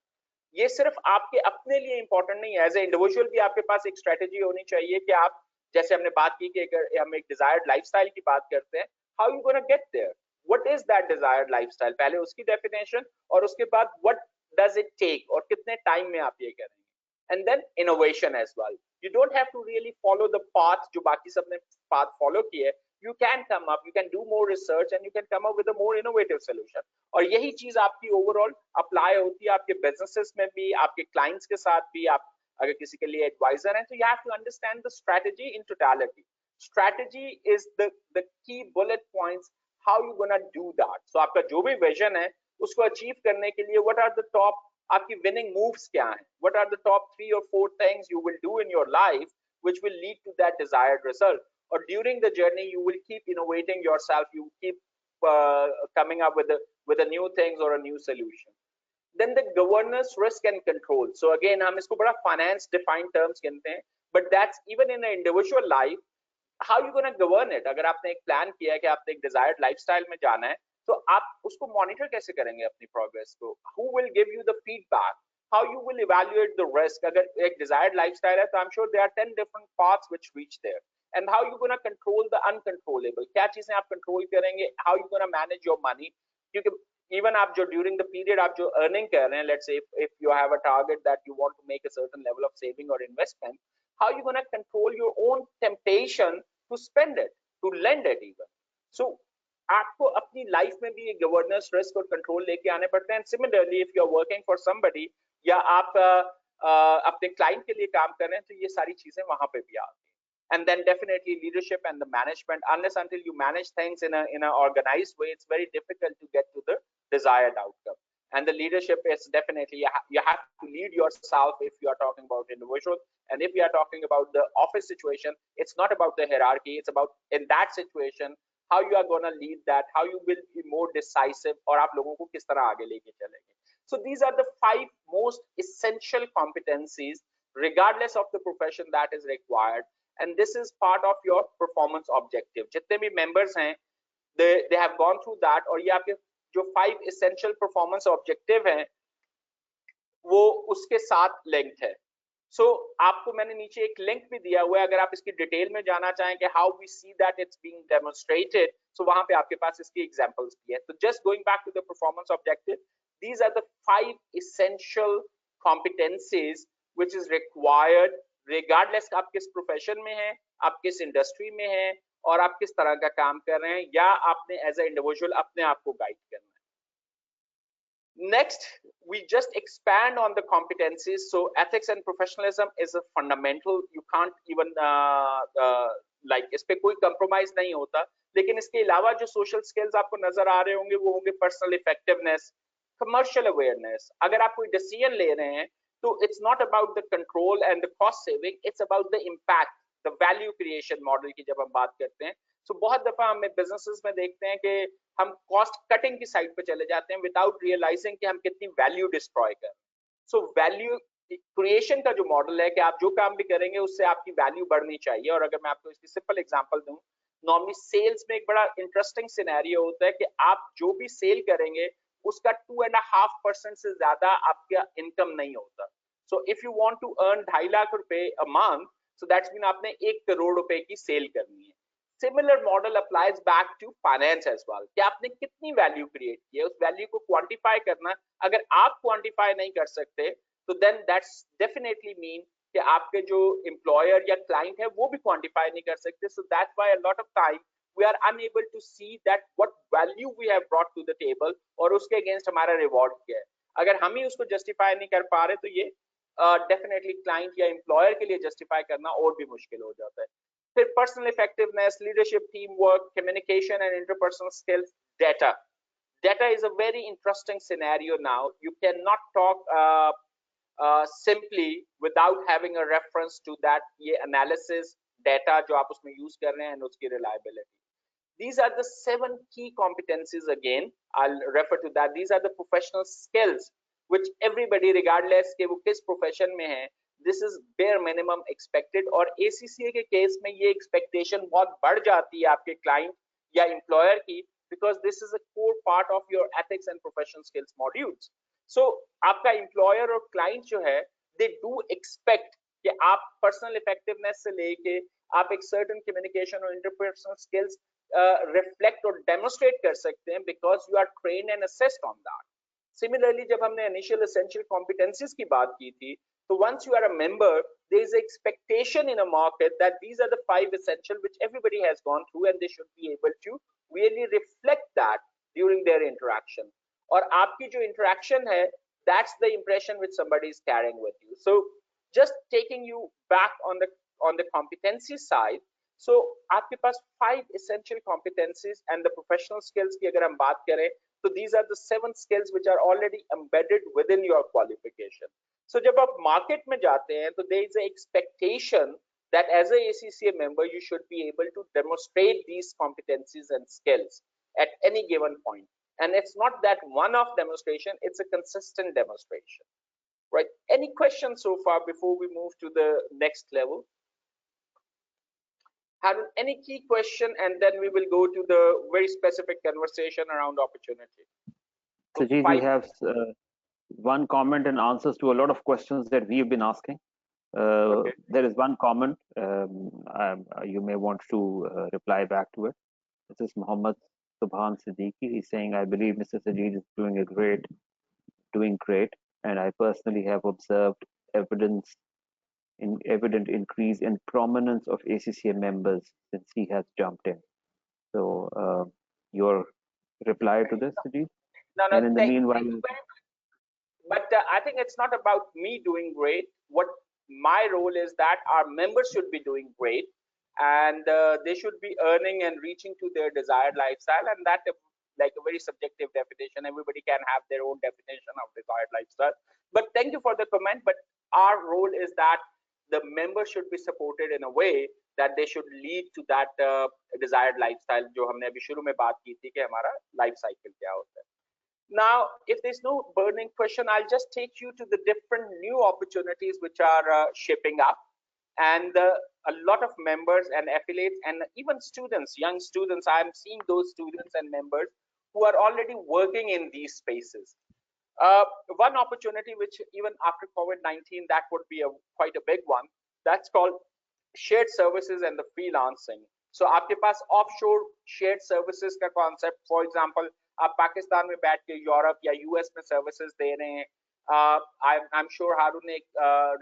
ये सिर्फ आपके अपने लिए इंपॉर्टेंट नहीं है, एज ए इंडिविजुअल भी आपके पास एक स्ट्रेटेजी होनी चाहिए कि आप, जैसे हमने बात की कि अगर हम एक डिजायर्ड लाइफस्टाइल की बात करते हैं, how you gonna get there, what is that desired lifestyle, पहले उसकी डेफिनेशन, और उसके बाद व्हाट डज इट टेक, और कितने टाइम में आप ये करेंगे. And then innovation as well. You don't have to really follow the path जो बाकी सबने path follow की है. You can come up, you can do more research, and you can come up with a more innovative solution. और यही चीज आपकी overall apply होती है आपके businesses में भी, आपके clients के साथ भी. आप अगर किसी के लिए advisor हैं तो you have to understand the strategy in totality. Strategy is the key bullet points how you gonna do that. So आपका जो भी vision है उसको achieve करने के लिए what are the top आपकी winning moves क्या हैं, what are the top 3 or 4 things you will do in your life which will lead to that desired result. Or during the journey you will keep innovating yourself, you keep coming up with a new things or a new solution. Then the governance, risk and control. So again हम इसको बड़ा finance defined terms कहते हैं, but that's even in an individual life. How you gonna govern it? अगर आपने एक plan किया है कि आपने एक desired lifestyle में जाना है, तो आप उसको मॉनिटर कैसे करेंगे अपनी प्रोग्रेस को? Who will give you the feedback? How you will evaluate the risk? अगर एक desired lifestyle है तो I'm sure there are 10 different paths which reach there. And how you gonna control the uncontrollable? क्या चीजें आप control करेंगे? How you gonna manage your money? क्योंकि even आप जो during the period आप जो earning कर रहे हैं, let's say if you have a target that you want to make a certain level of saving or investment, how you gonna control your own temptation to spend it, to lend it even? So आपको अपनी life में भी governance, risk और control लेके आने पड़ते हैं. Similarly if you are working for somebody, या आप अपने क्लाइंट के लिए काम कर रहे हैं, तो ये सारी चीजें वहां पे भी आती हैं. And then definitely leadership and the management. Unless until you manage things in a organized way, it's very difficult to get to the desired outcome. And the leadership is definitely you have to lead yourself if you are talking about individual. And if you are talking about the office situation, it's not about the hierarchy. It's about in that situation how you are going to lead that, how you will be more decisive, और आप लोगों को किस तरह आगे लेके चलेंगे. So these are the 5 most essential competencies regardless of the profession that is required. And this is part of your performance objective. जितने भी members हैं, they have gone through that, और ये आपके जो 5 essential performance objective हैं वो उसके साथ linked है. So आपको मैंने नीचे एक लिंक भी दिया हुआ है, अगर आप इसकी डिटेल में जाना चाहें कि how we see that it's being demonstrated, so वहां पे आपके पास इसकी examples भी है. So just going back to the performance objective, these are the 5 essential competencies which is required regardless आप किस प्रोफेशन में हैं, आप किस इंडस्ट्री में हैं, और आप किस तरह का काम कर रहे हैं, या आपने एज ए इंडिविजुअल अपने आप को गाइड करना है. Next, we just expand on the competencies. So ethics and professionalism is a fundamental. You can't even like इस पे कोई compromise नहीं होता. लेकिन इसके अलावा जो social skills आपको नजर आ रहे होंगे वो होंगे personal effectiveness, commercial awareness. अगर आप कोई decision ले रहे हैं तो it's not about the control and the cost saving, it's about the impact, the value creation model की जब हम बात करते हैं. So बहुत दफा हमें businesses में देखते हैं कि हम कॉस्ट कटिंग की साइड पे चले जाते हैं विदाउट रियलाइजिंग कि हम कितनी वैल्यू डिस्ट्रॉय कर रहे हैं. सो वैल्यू क्रिएशन का जो मॉडल है कि आप जो काम भी करेंगे उससे आपकी वैल्यू बढ़नी चाहिए. और अगर मैं आपको इसकी सिंपल एग्जांपल दूं, नॉर्मली सेल्स में एक बड़ा इंटरेस्टिंग सिनेरियो होता है कि आप जो भी सेल करेंगे उसका 2.5% से ज्यादा आपका इनकम नहीं होता. So if you want to earn 2.5 lakh rupaye a month, so that's mean आपने 1 करोड़ रुपए की सेल करनी है. Similar model applies back to finance as well कि आपने कितनी वैल्यू क्रिएट की है, उस वैल्यू को क्वांटिफाई करना. अगर आप क्वांटिफाई नहीं कर सकते तो देन दैट्स डेफिनेटली मीन कि आपके जो एम्प्लॉयर या क्लाइंट है वो भी क्वांटिफाई नहीं कर सकते. So that's why a lot of time we are unable to see that what value we have brought to the table और उसके अगेंस्ट हमारा रिवॉर्ड क्या है. अगर हम ही उसको जस्टिफाई नहीं कर पा रहे तो ये डेफिनेटली क्लाइंट या एम्प्लॉयर के लिए जस्टिफाई करना और भी मुश्किल हो जाता है. फिर personal effectiveness, leadership, team work, communication and interpersonal skills, data. Data is a very interesting scenario now. You cannot talk simply without having a reference to that ये analysis data जो आप उसमें use कर रहे हैं and उसकी reliability. These are the 7 key competencies. Again, I'll refer to that. These are the professional skills which everybody, regardless के वो किस profession में है, this is bare minimum expected. और ACCA के case में ये expectation बहुत बढ़ जाती है आपके client या employer की, because this is a core part of your ethics and professional skills modules. So आपका employer और client जो है, they do expect कि आप personal effectiveness से लेके आप एक certain communication और interpersonal skills reflect or demonstrate कर सकते हैं because you are trained and assessed on that. Similarly, जब हमने initial essential competencies की बात की थी, so once you are a member, there is an expectation in a market that these are the 5 essential which everybody has gone through and they should be able to really reflect that during their interaction. और आपकी जो interaction है, that's the impression which somebody is carrying with you. So just taking you back on the competency side, so आपके पास 5 essential competencies and the professional skills की अगर हम बात करें, so these are the 7 skills which are already embedded within your qualification. So जब आप market में जाते हैं, तो there is an expectation that as a ACCA member you should be able to demonstrate these competencies and skills at any given point. And it's not that one-off demonstration, it's a consistent demonstration. Right? Any questions so far before we move to the next level? Harun, any key question, and then we will go to the very specific conversation around opportunity. Sajid, we have one comment and answers to a lot of questions that we have been asking. Okay. There is one comment. You may want to reply back to it. This is Muhammad Subhan Siddiqui. He's saying, I believe Mr. Sajid is doing great, and I personally have observed evident increase in prominence of ACCA members since he has jumped in. So, your reply to this, Sajid? No, and in the meanwhile, but I think it's not about me doing great. What my role is that our members should be doing great, and they should be earning and reaching to their desired lifestyle, and that like a very subjective definition. Everybody can have their own definition of desired lifestyle. But thank you for the comment. But our role is that the members should be supported in a way that they should lead to that desired lifestyle जो हमने अभी शुरू में बात की थी कि हमारा life cycle क्या होता है. Now, if there's no burning question, I'll just take you to the different new opportunities which are shaping up, and a lot of members and affiliates and even students, young students, I'm seeing those students and members who are already working in these spaces. One opportunity which even after COVID-19, that would be quite a big one, that's called shared services and the freelancing. So आपके पास offshore shared services का concept, for example, आप पाकिस्तान में बैठ के Europe या US में services दे रहे हैं. आई एम श्योर हारून ने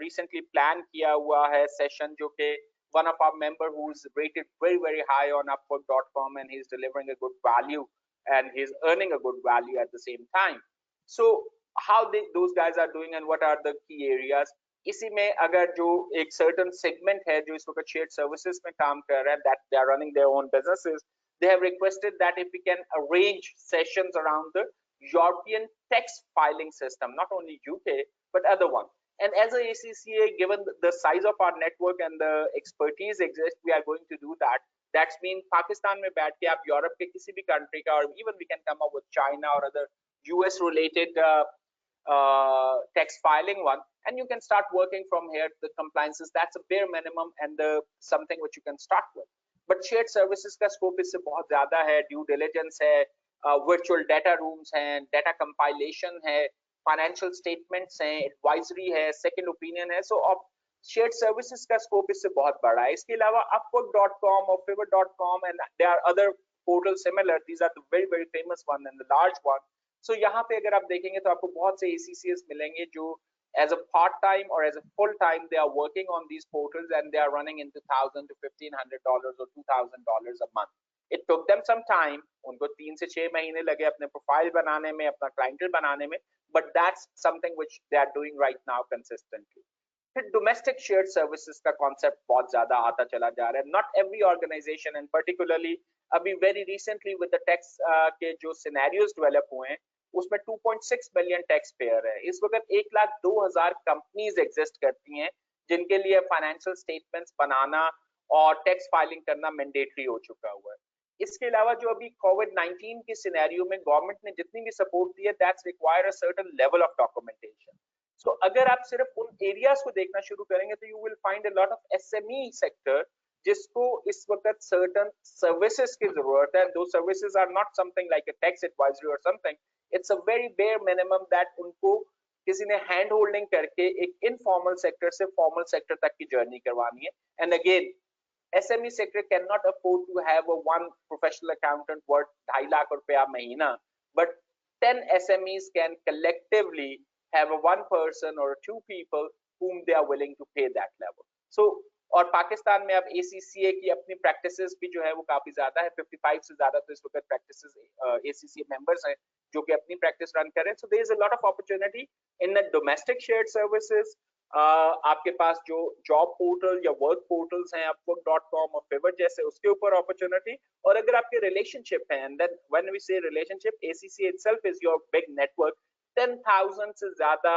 recently प्लान किया हुआ है सेशन जो कि one of our member who's rated very high on upwork.com and he's delivering a good value and he's earning a good value at the same time. So how those guys are doing and what are the key areas. इसी में अगर जो एक certain segment है जो इस वक्त shared services में काम कर रहा है, that they are running their own businesses, they have requested that if we can arrange sessions around the European tax filing system, not only UK but other one. And as a ACCA, given the size of our network and the expertise exists, we are going to do that. That's mean Pakistan में बैठ के आप Europe के किसी भी country का, or even we can come up with China or other US related tax filing one, and you can start working from here. The compliances, that's a bare minimum and the something which you can start with. But shared services का scope इससे बहुत ज़्यादा है. Due diligence है, virtual data rooms हैं, data compilation है, financial statements हैं, advisory है, second opinion है. So अब shared services का scope इससे बहुत बड़ा है. इसके अलावा upwork.com और fiverr.com and there are other portals similar. These are the very very famous one and the large one. So यहाँ पे अगर आप देखेंगे तो आपको बहुत से ACCS मिलेंगे जो as a part-time or as a full-time they are working on these portals and they are running into $1,000 to $1,500 or $2,000 a month. It took them some time. उनको 3 से 6 महीने लगे अपने प्रोफाइल बनाने में, अपना क्लाइंटल बनाने में, but that's something which they are doing right now consistently. फिर डोमेस्टिक शेयर्ड सर्विसेज का कॉन्सेप्ट बहुत ज्यादा आता चला जा रहा है. Not every organisation and particularly अभी very recently with the tax के जो सिनेरियोज डेवलप हुए हैं उसमें 2.6 मिलियन टैक्स पेयर है. इस वक्त 1,02,000 कंपनीज एग्जिस्ट करती हैं जिनके लिए फाइनेंशियल स्टेटमेंट्स बनाना और टैक्स फाइलिंग करना मैंडेटरी हो चुका हुआ है. इसके अलावा जो अभी कोविड-19 के सिनेरियो में गवर्नमेंट ने जितनी भी सपोर्ट दी है that's require a certain level of documentation. So अगर आप सिर्फ उन एरियाज को देखना शुरू करेंगे तो you will find a lot of SME sector जिसको इस वक्त सर्टेन सर्विसेज की जरूरत है. Those services are not something like a tax advisory और something. It's a very bare minimum that उनको किसी ने हैंड होल्डिंग करके एक इनफॉर्मल सेक्टर से फॉर्मल सेक्टर तक की जर्नी करवानी है. And again SME sector cannot afford to have a one professional accountant worth 2.5 lakh रुपया महीना, but 10 SMEs can collectively have a one person or two people whom they are willing to pay that level. So और पाकिस्तान में अब ACCA की अपनी practices भी जो है वो काफी ज्यादा है. 55 से ज्यादा तो इस वक्त प्रैक्टिसेस ACCA मेंबर्स हैं जो कि अपनी प्रैक्टिस रन कर रहे हैं. So there is a lot of opportunity in the domestic shared services. आपके पास जो जॉब पोर्टल या वर्क पोर्टल्स हैं upwork.com और fiverr जैसे उसके ऊपर अपॉर्चुनिटी. और अगर आपके रिलेशनशिप है एंड देन व्हेन वी से relationship, ACCA itself is your big network. 10,000 से ज्यादा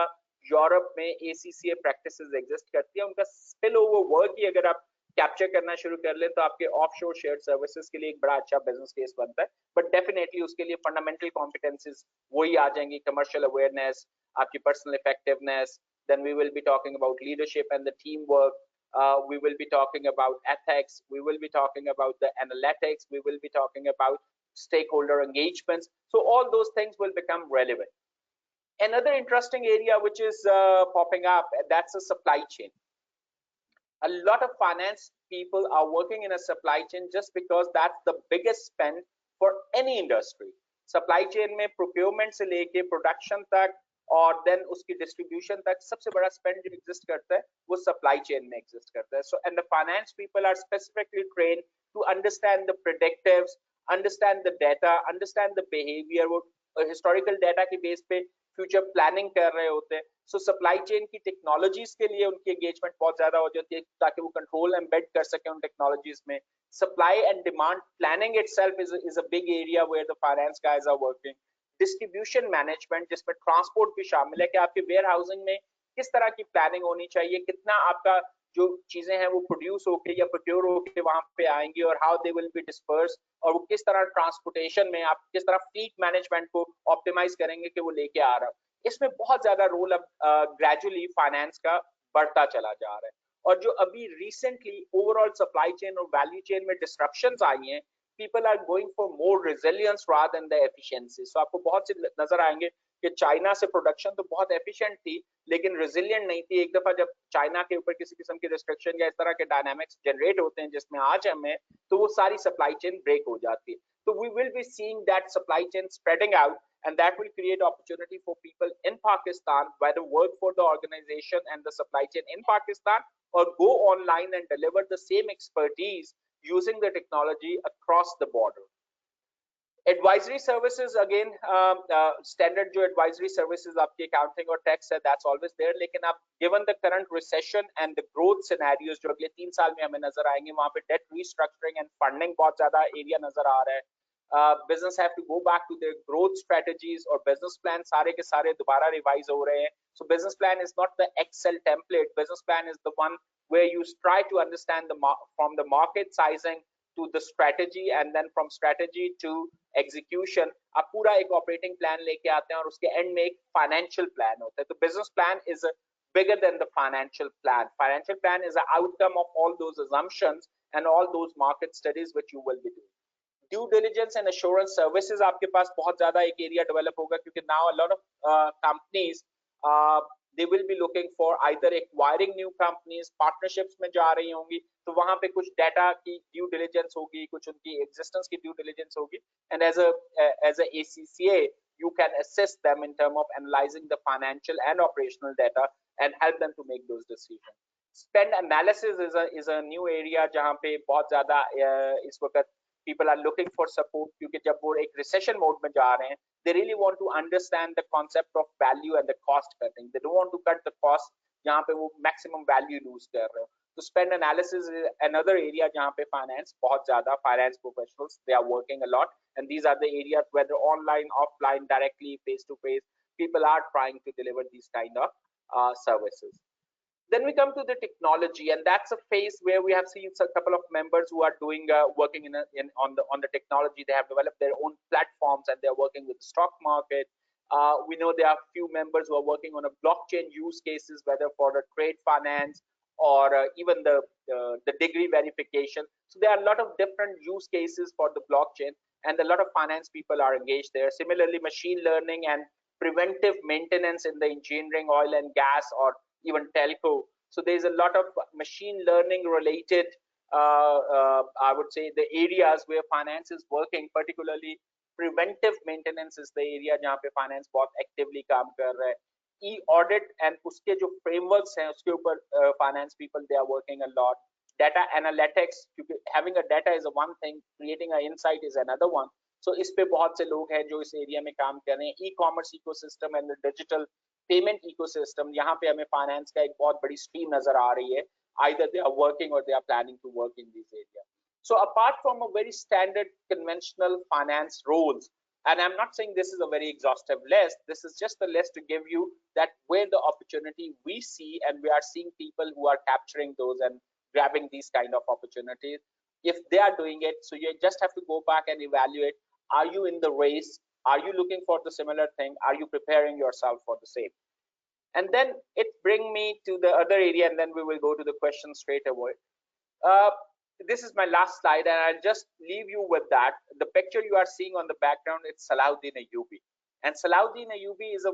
यूरोप में ACCA प्रैक्टिसेस एग्जिस्ट करती है. उनका स्पिल ओवर वर्क ही अगर आप कैप्चर करना शुरू कर ले तो आपके ऑफशोर शेयर्ड सर्विसेज के लिए एक बड़ा अच्छा बिजनेस केस बनता है. बट डेफिनेटली उसके लिए फंडामेंटल कॉम्पिटेंसीज वही आ जाएंगी. कमर्शियल अवेयरनेस, आपकी personal effectiveness, then we will be talking about leadership and the teamwork. We will be talking about ethics. We will be talking about the analytics. We will be talking about stakeholder engagements. So all those things will become relevant. Another interesting area which is popping up, that's a supply chain. A lot of finance people are working in a supply chain just because that's the biggest spend for any industry. Supply chain में procurement से लेके production तक और then उसकी distribution तक सबसे बड़ा spend जो एग्जिस्ट करता है वो सप्लाई चेन में एग्जिस्ट करता है. So and the finance people are specifically trained to understand the predictives, understand the data, understand the behaviour. वो हिस्टोरिकल डेटा के बेस पे फ्यूचर प्लानिंग कर रहे होते हैं. सो सप्लाई चेन की टेक्नोलॉजीज के लिए उनकी एंगेजमेंट बहुत ज्यादा हो जाती है ताकि वो कंट्रोल एम्बेड कर सके उन टेक्नोलॉजीज में. supply and demand planning itself is a big area where the finance guys are working. Distribution management जिसमें ट्रांसपोर्ट भी शामिल है कि आपके वेयर हाउसिंग में किस तरह की प्लानिंग होनी चाहिए, कितना आपका जो चीजें हैं वो प्रोड्यूस होके या प्रोक्योर होके वहां पे आएंगी और how they will be disperse, और वो किस तरह ट्रांसपोर्टेशन में आप किस तरह फ्लीट मैनेजमेंट को ऑप्टिमाइज करेंगे कि वो लेके आ रहा है. इसमें बहुत ज्यादा रोल अब ग्रेजुअली फाइनेंस का बढ़ता चला जा रहा है. और जो अभी रिसेंटली ओवरऑल सप्लाई चेन और वैल्यू चेन में डिस्ट्रप्शंस आई हैं, people are going for more resilience rather than the efficiency. So आपको बहुत से नजर आएंगे कि चाइना से प्रोडक्शन तो बहुत एफिशिएंट थी लेकिन रेजिलिएंट नहीं थी. एक दफा जब चाइना के ऊपर किसी किस्म की रिस्ट्रिक्शन या इस तरह के डायनामिक्स जनरेट होते हैं जिसमें आज हमें, तो वो सारी सप्लाई चेन ब्रेक हो जाती है. तो we will be seeing that supply chain spreading out and that will create opportunity for people in Pakistan whether work for the organization and the supply chain in Pakistan or go online and deliver the same expertise using the technology across the border. Advisory services again, standard जो advisory services आपकी accounting और tax है, that's always there. लेकिन आप given the current recession and the growth scenarios जो अगले 3 साल में हमें नजर आएंगे, वहां पे debt restructuring and funding बहुत ज्यादा area नजर आ रहा है. Business have to go back to their growth strategies or business plan सारे के सारे दोबारा revise हो रहे हैं. So business plan is not the Excel template. Business plan is the one where you try to understand from the market sizing to the strategy, and then from strategy to execution आप पूरा एक operating plan लेके आते हैं और उसके end में एक financial plan होता है. तो business plan is bigger than the financial plan. Financial plan is an outcome of all those assumptions and all those market studies which you will be doing. Due diligence and assurance services आपके पास बहुत ज्यादा एक area develop होगा, क्योंकि now a lot of companies they will be looking for either acquiring new companies, partnerships में जा रही होंगी, तो वहां पे कुछ data की due diligence होगी, कुछ उनकी existence की due diligence होगी, and as a ACCA you can assist them in terms of analyzing the financial and operational data and help them to make those decisions. Spend analysis is a new area जहां पे बहुत ज्यादा इस वक्त people are looking for support, क्योंकि जब वो एक recession mode में जा रहे हैं, they really want to understand the concept of value and the cost cutting. They don't want to cut the cost जहाँ पे वो maximum value lose कर रहे हो. तो spend analysis is another area जहाँ पे finance बहुत ज़्यादा finance professionals they are working a lot, and these are the areas whether online, offline, directly, face to face, people are trying to deliver these kind of services. Then we come to the technology, and that's a phase where we have seen a couple of members who are doing working on the technology. They have developed their own platforms and they're working with the stock market. We know there are few members who are working on a blockchain use cases, whether for the trade finance or even the degree verification. So there are a lot of different use cases for the blockchain, and a lot of finance people are engaged there. Similarly, machine learning and preventive maintenance in the engineering, oil and gas, or even telco. So there's a lot of machine learning related, I would say, the areas where finance is working, particularly preventive maintenance is the area जहाँ पे finance बहुत actively काम कर रहा है. E-audit and उसके जो frameworks हैं उसके ऊपर finance people they are working a lot. Data analytics, क्योंकि having a data is a one thing, creating an insight is another one. So इस पे बहुत से लोग हैं जो इस एरिया में काम कर रहे हैं. E-commerce ecosystem and the digital payment ecosystem, यहाँ पे हमें finance का एक बहुत बड़ी stream नजर आ रही है. Either they are working or they are planning to work in this area. So apart from a very standard conventional finance roles, and I'm not saying this is a very exhaustive list, this is just a list to give you that where the opportunity we see, and we are seeing people who are capturing those and grabbing these kind of opportunities. If they are doing it, so you just have to go back and evaluate, are you in the race? Are you looking for the similar thing? Are you preparing yourself for the same? And then it brings me to the other area, and then we will go to the question straight away. This is my last slide, and I'll just leave you with that. The picture you are seeing on the background, it's Salahuddin Ayyubi. And Salahuddin Ayyubi is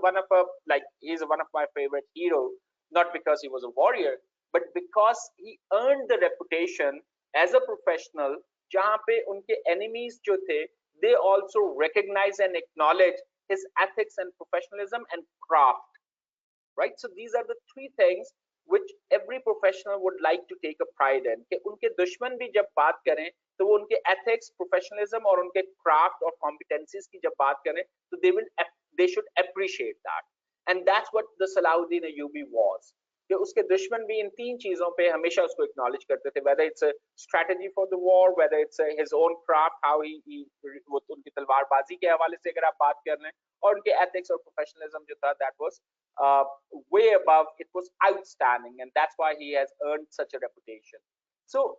he's one of my favorite heroes, not because he was a warrior, but because he earned the reputation as a professional, जहाँ पे उनके enemies जो थे, they also recognize and acknowledge his ethics and professionalism and craft. Right? So these are the three things which every professional would like to take a pride in. कि उनके दुश्मन भी जब बात करें तो वो उनके ethics, professionalism और उनके craft और competencies की जब बात करें तो they should appreciate that. And that's what the Salahuddin Ayyubi was. कि उसके दुश्मन भी इन तीन चीजों पे हमेशा उसको acknowledge करते थे, whether it's a strategy for the war, whether it's his own craft, how he वो उनकी तलवारबाजी के हवाले से अगर आप बात कर रहे हैं, और उनके ethics और professionalism जो था, that was way above, it was outstanding, and that's why he has earned such a reputation. So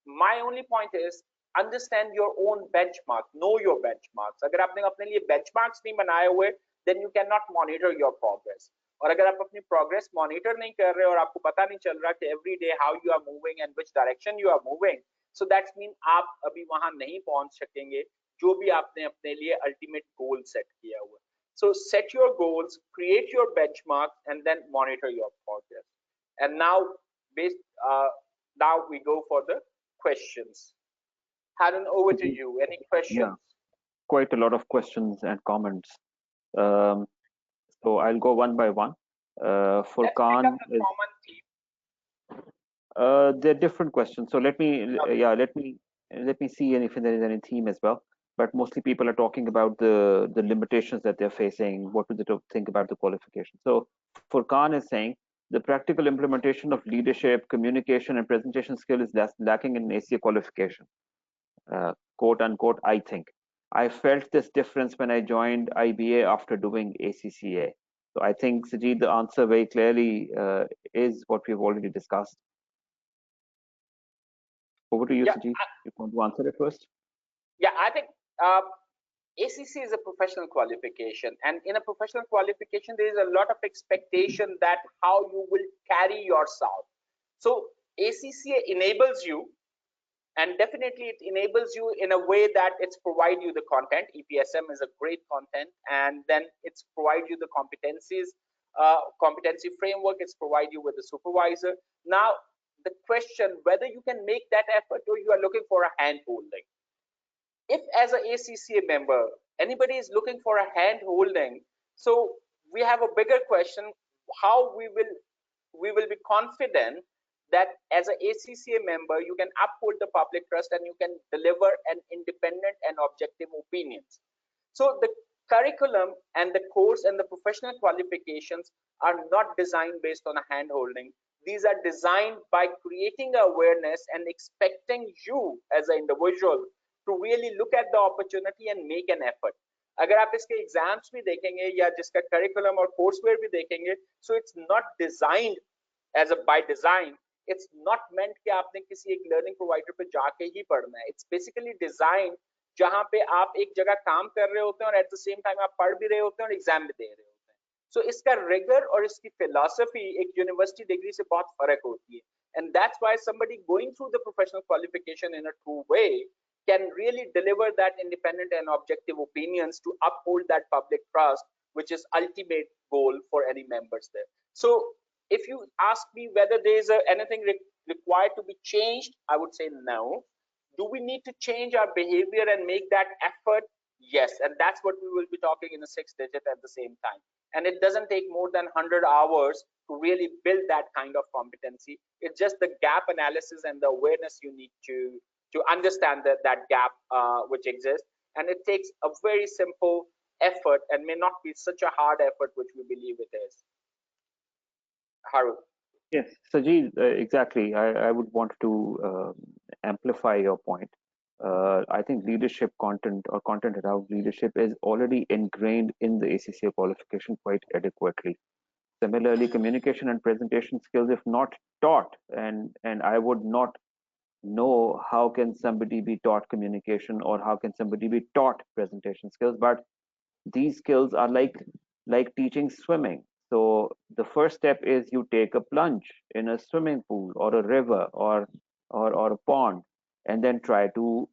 my only point is understand your own benchmark, know your benchmarks. अगर आपने अपने लिए benchmarks नहीं बनाए हुए, then you cannot monitor your progress. और अगर आप अपनी progress monitor नहीं कर रहे और आपको पता नहीं चल रहा कि every day how you are moving and which direction you are moving, so that means आप अभी वहां नहीं पहुंच सकेंगे जो भी आपने अपने लिए ultimate goal set किया हुआ. So set your goals, create your benchmark, and then monitor your progress. And now, now we go for the questions. Harun, over to you. Any questions? Yeah, quite a lot of questions and comments. So I'll go one by one. Furqan, they're different questions. So let me, okay. Let me see if there is any theme as well. but mostly people are talking about the limitations that they're facing. What do they think about the qualification? So Furqan is saying the practical implementation of leadership, communication, and presentation skill is lacking in ACA qualification. Quote unquote, I think. I felt this difference when I joined IBA after doing ACCA. So I think, Sajid, the answer very clearly is what we've already discussed. Over to you, Yeah, Sajid. You want to answer it first? yeah, I think ACC is a professional qualification, and in a professional qualification, there is a lot of expectation that how you will carry yourself. So ACCA enables you, and definitely it enables you in a way that it's provide you the content. EPSM is a great content, and then it's provide you the competencies, competency framework. It's provide you with the supervisor. Now the question whether you can make that effort or you are looking for a hand holding. If as a ACCA member anybody is looking for a hand holding, so we have a bigger question: how we will be confident that as a ACCA member you can uphold the public trust and you can deliver an independent and objective opinions. So the curriculum and the course and the professional qualifications are not designed based on a hand holding. These are designed by creating awareness and expecting you as an individual to really look at the opportunity and make an effort. अगर आप इसके exams भी देखेंगे या जिसका curriculum और courseware भी देखेंगे, so it's not designed as a by design. It's not meant कि आपने किसी एक लर्निंग प्रोवाइडर पे जाके ही पढ़ना है. It's basically designed जहां पे आप एक जगह काम कर रहे होते हैं और एट द सेम टाइम आप पढ़ भी रहे होते हैं और एग्जाम भी दे रहे होते हैं. सो इसका रिगर और इसकी फिलॉसफी एक यूनिवर्सिटी डिग्री से बहुत फर्क होती है. And that's why somebody going through the professional qualification in a true way can really deliver that independent and objective opinions to uphold that public trust, which is ultimate goal for any members there. So if you ask me whether there is anything required to be changed, I would say no. Do we need to change our behavior and make that effort? Yes, and that's what we will be talking in a 6 digit at the same time. And it doesn't take more than 100 hours to really build that kind of competency. It's just the gap analysis and the awareness you need to understand that gap which exists. And it takes a very simple effort and may not be such a hard effort which we believe it is. Harun. Yes, Sajid, exactly. I would want to amplify your point. I think leadership content or content around leadership is already ingrained in the ACCA qualification quite adequately. Similarly, communication and presentation skills, if not taught, and I would not know how can somebody be taught communication or how can somebody be taught presentation skills, but these skills are like teaching swimming. So the first step is you take a plunge in a swimming pool or a river or a pond, and then try to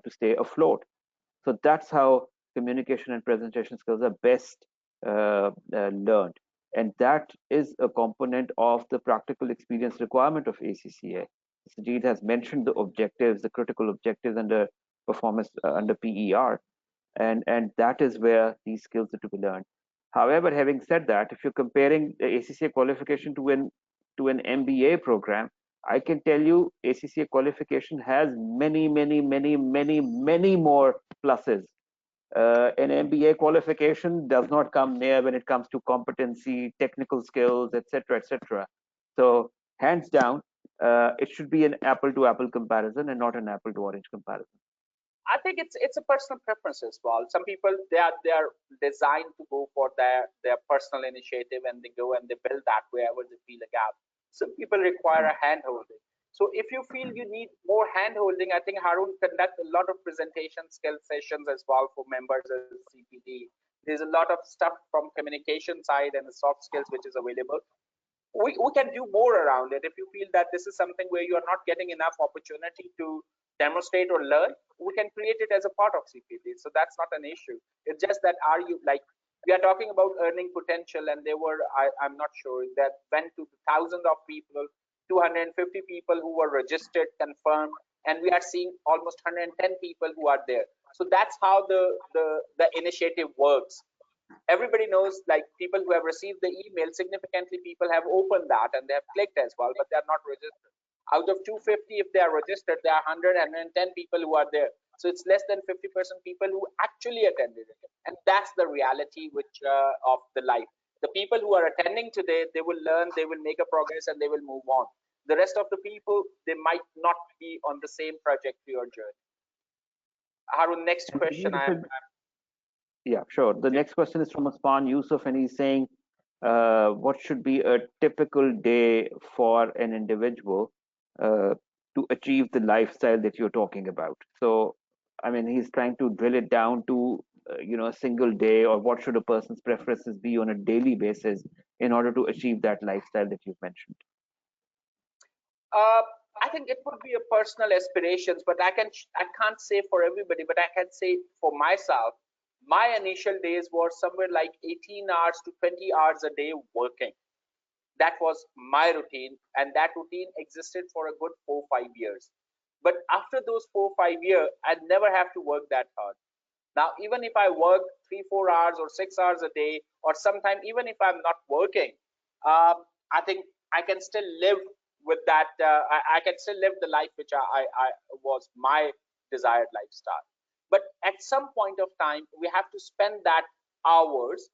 stay afloat. So that's how communication and presentation skills are best learned, and that is a component of the practical experience requirement of ACCA. Sajid has mentioned the objectives, the critical objectives under performance under PER, and that is where these skills are to be learned. However, having said that, if you're comparing the ACCA qualification to an MBA program, I can tell you ACCA qualification has many, many, many, many, many more pluses. An MBA qualification does not come near when it comes to competency, technical skills, etc., etc. So, hands down, it should be an apple-to-apple comparison and not an apple-to-orange comparison. I think it's a personal preference as well. Some people they are designed to go for their personal initiative and they go and they build that wherever they feel a gap. Some people require a hand holding. So if you feel you need more hand holding, I think Harun conduct a lot of presentation skill sessions as well for members as CPD. There's a lot of stuff from communication side and the soft skills which is available. We can do more around it. If you feel that this is something where you are not getting enough opportunity to demonstrate or learn, we can create it as a part of CPD. So that's not an issue. It's just that are you like we are talking about earning potential, and there were I'm not sure that went to thousands of people, 250 people who were registered, confirmed, and we are seeing almost 110 people who are there. So that's how the initiative works. Everybody knows, like people who have received the email, significantly people have opened that and they have clicked as well, but they are not registered. Out of 250, if they are registered, there are 100 110 people who are there. So it's less than 50% people who actually attended it. And that's the reality which of the life. The people who are attending today, they will learn, they will make a progress, and they will move on. The rest of the people, they might not be on the same trajectory or journey. Harun, next And question. yeah, sure. The next question is from Osman Yusuf, and he's saying, what should be a typical day for an individual to achieve the lifestyle that you're talking about? So, I mean, he's trying to drill it down to, a single day, or what should a person's preferences be on a daily basis in order to achieve that lifestyle that you've mentioned? Uh, I think it would be a personal aspirations, but I can't say for everybody, but I can say for myself, my initial days were somewhere like 18 hours to 20 hours a day working. That was my routine, and that routine existed for a good 4 5 years. But after those 4 5 years, I'd never have to work that hard. Now, even if I work 3 4 hours or 6 hours a day, or sometime even if I'm not working, uh, I think I can still live with that. I can still live the life which I was my desired lifestyle. But at some point of time, we have to spend that hours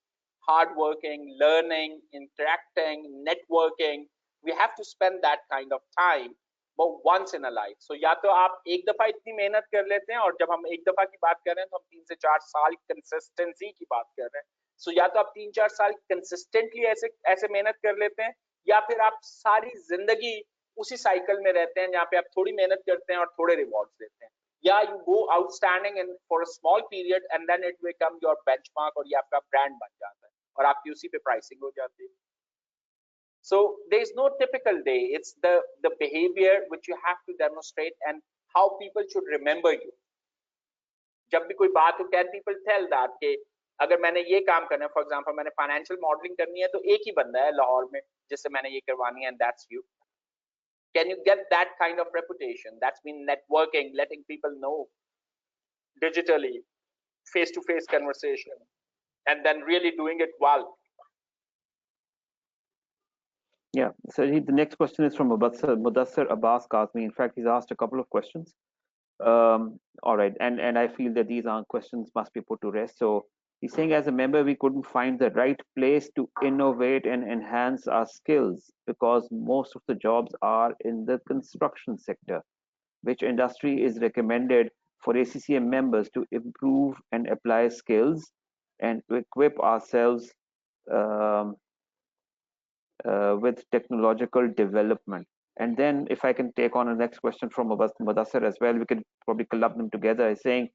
hardworking, learning, interacting, networking. We have to spend that kind of time but once in a life. So या तो आप एक दफा इतनी मेहनत कर लेते हैं, और जब हम एक दफा की बात कर रहे हैं तो हम 3 से 4 साल कंसिस्टेंसी की बात कर रहे हैं. सो या तो आप 3 4 साल कंसिस्टेंटली ऐसे ऐसे मेहनत कर लेते हैं, या फिर आप सारी जिंदगी उसी साइकिल में रहते हैं जहाँ पे आप थोड़ी मेहनत करते हैं और थोड़े रिवॉर्ड्स लेते हैं. या you go outstanding in for a small period and then it become your benchmark, और ये आपका ब्रांड बन जाता है और आपकी उसी पे प्राइसिंग हो जाती है. So there is no typical day. It's the behavior which you have to demonstrate and how people should remember you. जब भी कोई बात हो, can people tell that कि अगर मैंने ये काम करना है, फॉर एग्जांपल मैंने फाइनेंशियल मॉडलिंग करनी है, तो एक ही बंदा है लाहौर में जिससे मैंने ये करवानी है, and that's you. Can you get that kind of reputation? That's been networking, letting people know digitally, face to face conversation, and then really doing it well. Yeah. So the next question is from Mudassir Abbas Kazmi. In fact, he's asked a couple of questions. All right, and I feel that these questions must be put to rest. So he's saying, as a member, we couldn't find the right place to innovate and enhance our skills because most of the jobs are in the construction sector. Which industry is recommended for ACCM members to improve and apply skills and to equip ourselves um, with technological development? And then if I can take on a next question from Mudassir as well, we can probably club them together, is saying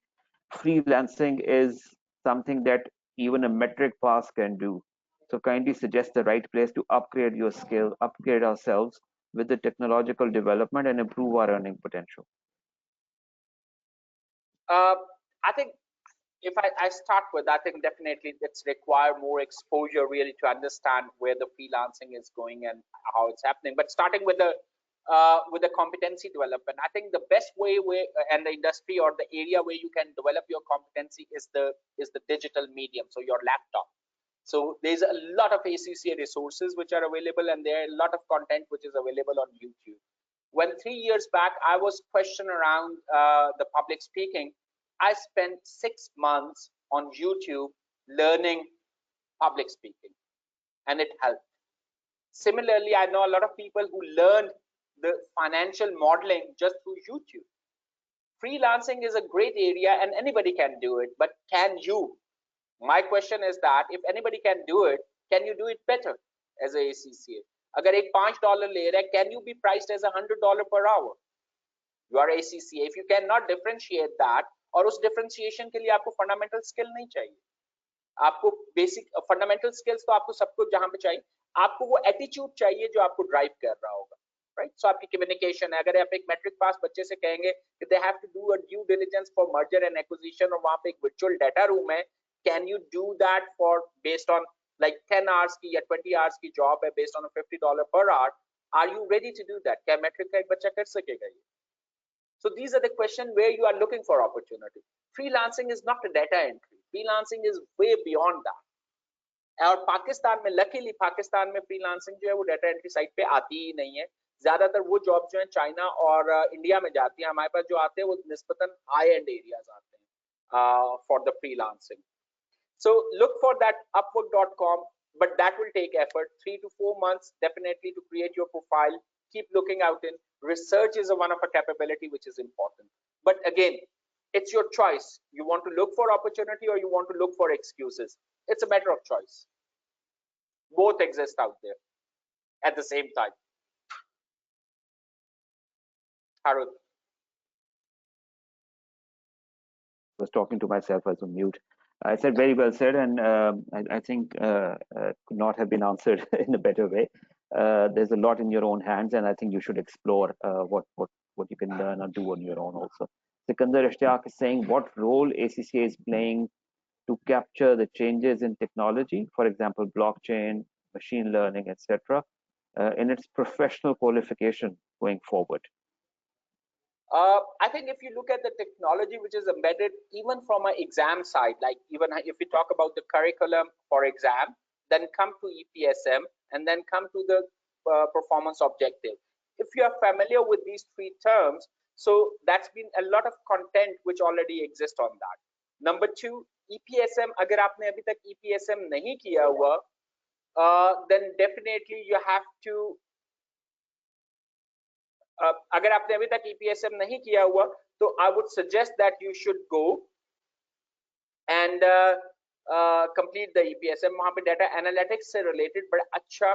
freelancing is something that even a metric pass can do. So kindly suggest the right place to upgrade your skill, upgrade ourselves with the technological development and improve our earning potential. I think if I start with, I think definitely it's require more exposure really to understand where the freelancing is going and how it's happening. But starting with the competency development, I think the best way where and the industry or the area where you can develop your competency is the digital medium, so your laptop. So there's a lot of ACCA resources which are available, and there are a lot of content which is available on YouTube. When 3 years back I was questioned around the public speaking, I spent 6 months on YouTube learning public speaking, and it helped. Similarly, I know a lot of people who learned the financial modeling just through YouTube. Freelancing is a great area and anybody can do it, but can you? My question is that if anybody can do it, can you do it better as a ACCA? अगर एक $5 ले रहा है, can you be priced as $100 per hour? You are ACCA. If you cannot differentiate that, और उस differentiation के लिए आपको fundamental skill नहीं चाहिए, आपको basic fundamental skills तो आपको सब कुछ जहां पे चाहिए, आपको वो attitude चाहिए जो आपको drive कर रहा होगा, right? So आपकी communication है, अगर आप एक metric pass बच्चे से कहेंगे कि they have to do a due diligence for merger and acquisition और वहां पे एक virtual data room है, can you do that for based on like 10 hours की या 20 hours की job है based on a $50 per hour? Are you ready to do that? क्या metric का एक बच्चा कर सकेगा ये? So these are the questions where you are looking for opportunity. Freelancing is not a data entry. Freelancing is way beyond that. और पाकिस्तान में luckily Pakistan में freelancing जो है वो data entry site पे आती ही नहीं है. ज्यादातर वो जॉब जो है चाइना और इंडिया में जाती है, हमारे पास जो आते हैं वो निस्बतन हाई एंड एरियाज आते हैं for the freelancing. So look for that upwork.com, but that will take effort, 3 to 4 months definitely to create your profile. Keep looking out in research is one of a capability which is important. But again, it's your choice. You want to look for opportunity or you want to look for excuses. It's a matter of choice. Both exist out there at the same time. Harun. Was talking to myself as a mute. I said very well said, and I think could not have been answered in a better way. There's a lot in your own hands, and I think you should explore what you can learn and do on your own also. Sikandar Ishtiaq is saying, what role ACCA is playing to capture the changes in technology, for example, blockchain, machine learning, etc., in its professional qualification going forward? I think if you look at the technology which is embedded even from an exam side, like even if we talk about the curriculum for exam, then come to EPSM and then come to the performance objective. If you are familiar with these three terms, so that's been a lot of content which already exists on that. Number two, EPSM, अगर आपने अभी तक EPSM नहीं किया हुआ, then definitely you have to अगर आपने अभी तक EPSM नहीं किया हुआ तो I would suggest that you should go and complete the EPSM. वहाँ पे data analytics से related बड़ा अच्छा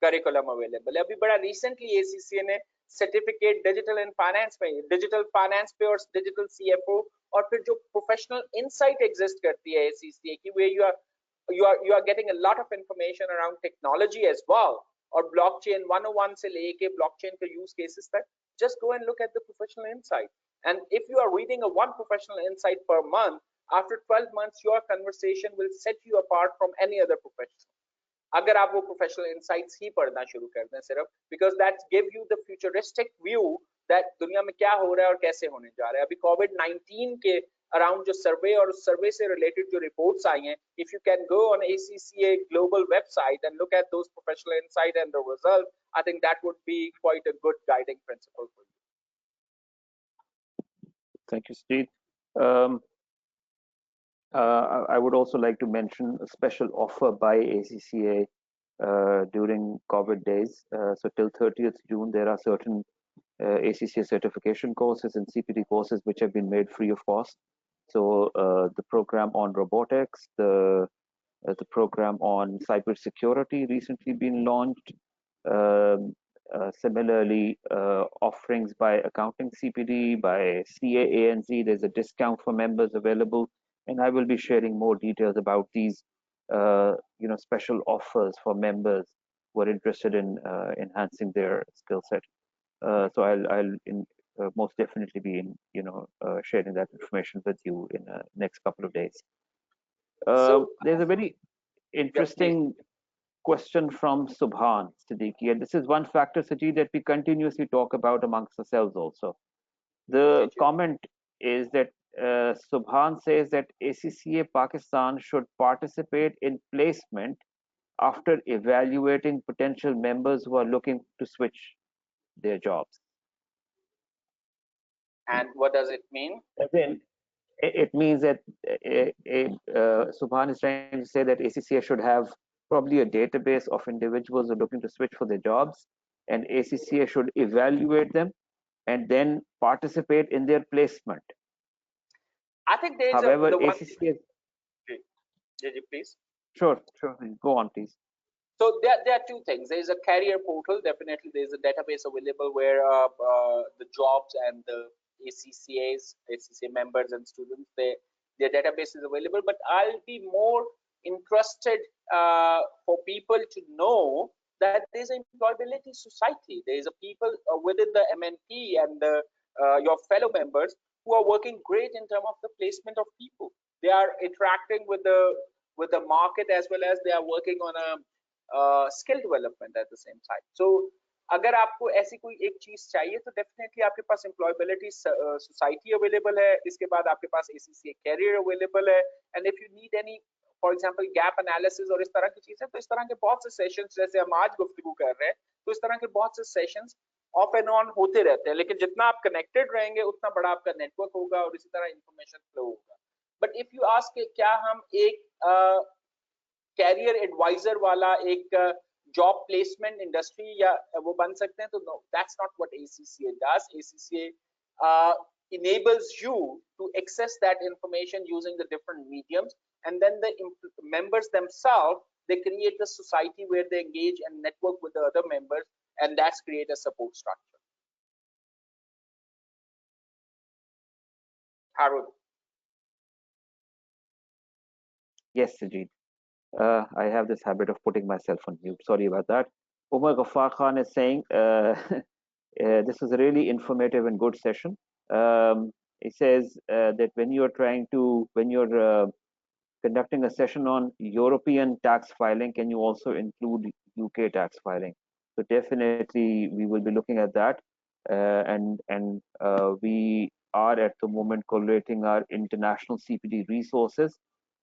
curriculum available है. अभी बड़ा recently ACCA ने certificate digital and finance पे, digital finance पे और digital CFO और फिर जो professional insight exist करती है ACCA की, where you are getting a lot of information around technology as well. और blockchain 101 से लेके blockchain के use cases तक, just go and look at the professional insight. And if you are reading a one professional insight per month, after 12 months, your conversation will set you apart from any other professional. अगर आप वो professional insights ही पढ़ना शुरू कर दें सिर्फ, because that give you the futuristic view that दुनिया में क्या हो रहा है और कैसे होने जा रहा है. अभी COVID-19 के around जो survey और उस survey से related जो reports आई हैं, if you can go on ACCA global website and look at those professional insight and the result, I think that would be quite a good guiding principle for you. Thank you, Steve. I would also like to mention a special offer by ACCA during COVID days. So till 30th June, there are certain ACCA certification courses and CPD courses which have been made free of cost. So the program on robotics, the program on cybersecurity recently been launched. Similarly, offerings by accounting CPD, by CAANZ, there's a discount for members available, and I will be sharing more details about these, special offers for members who are interested in enhancing their skill set. So I'll most definitely be sharing that information with you in the next couple of days. There's a very interesting question from Subhan Siddiqui, and this is one factor, Sajid, that we continuously talk about amongst ourselves also. The comment is that Subhan says that ACCA Pakistan should participate in placement after evaluating potential members who are looking to switch their jobs. And what does it mean? Again, it means that Subhan is trying to say that ACCA should have probably a database of individuals who are looking to switch for their jobs, and ACCA should evaluate them and then participate in their placement. I think there is However, ACCA... Did you please? Sure. Go on, please. So there are two things. There is a career portal. Definitely, there is a database available where the jobs and the ACCA members and students, their database is available. But I'll be more interested for people to know that there is an employability society. There is a people within the MNP and your fellow members who are working great in terms of the placement of people. They are interacting with the market as well as they are working on a skill development at the same time. So अगर आपको ऐसी कोई एक चीज चाहिए तो definitely आपके पास employability society available है, इसके बाद आपके पास ACCA कैरियर अवेलेबल है, and if you need any for example gap analysis और इस तरह की चीजें, तो इस तरह के बहुत से सेशंस जैसे हम आज गुफ्तगू कर रहे हैं, तो इस तरह के बहुत से सेशंस ऑफ एंड ऑन होते रहते हैं, लेकिन जितना आप कनेक्टेड रहेंगे उतना बड़ा आपका नेटवर्क होगा और इसी तरह इंफॉर्मेशन फ्लो होगा. बट इफ यू आस्क क्या हम एक कैरियर एडवाइजर वाला एक जॉब प्लेसमेंट इंडस्ट्री या वो बन सकते हैं, तो no, that's not what ACCA does. ACCA enables you to access that information using the different mediums, and then the members themselves, they create a society where they engage and network with the other members, and that's create a support structure. Harun. Yes, Sajid. I have this habit of putting myself on mute. Sorry about that. Umar Ghaffar Khan is saying this is a really informative and good session. He says that when you're conducting a session on European tax filing, can you also include UK tax filing? So definitely we will be looking at that, and we are at the moment collating our international CPD resources,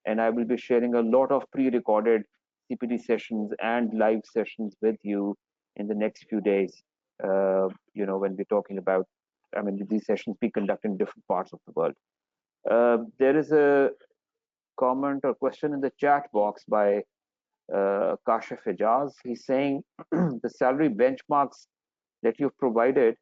and I will be sharing a lot of pre-recorded CPD sessions and live sessions with you in the next few days. When we're talking about, I mean, these sessions be conducted in different parts of the world. There is a comment or question in the chat box by Kashif Hijaz. He's saying the salary benchmarks that you've provided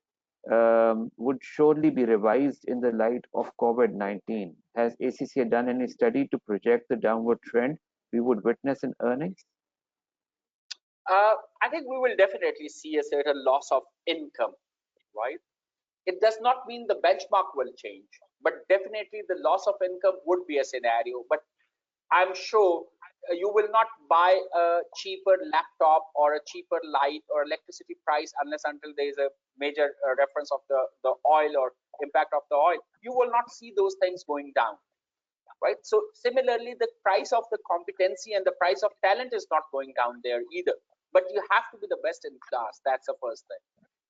would surely be revised in the light of COVID-19. Has ACCA done any study to project the downward trend we would witness in earnings? I think we will definitely see a certain loss of income, right? It does not mean the benchmark will change, but definitely the loss of income would be a scenario. But I'm sure you will not buy a cheaper laptop or a cheaper light or electricity price unless until there is a major reference of the oil or impact of the oil. You will not see those things going down, right? So similarly, the price of the competency and the price of talent is not going down there either. But you have to be the best in class. That's the first thing.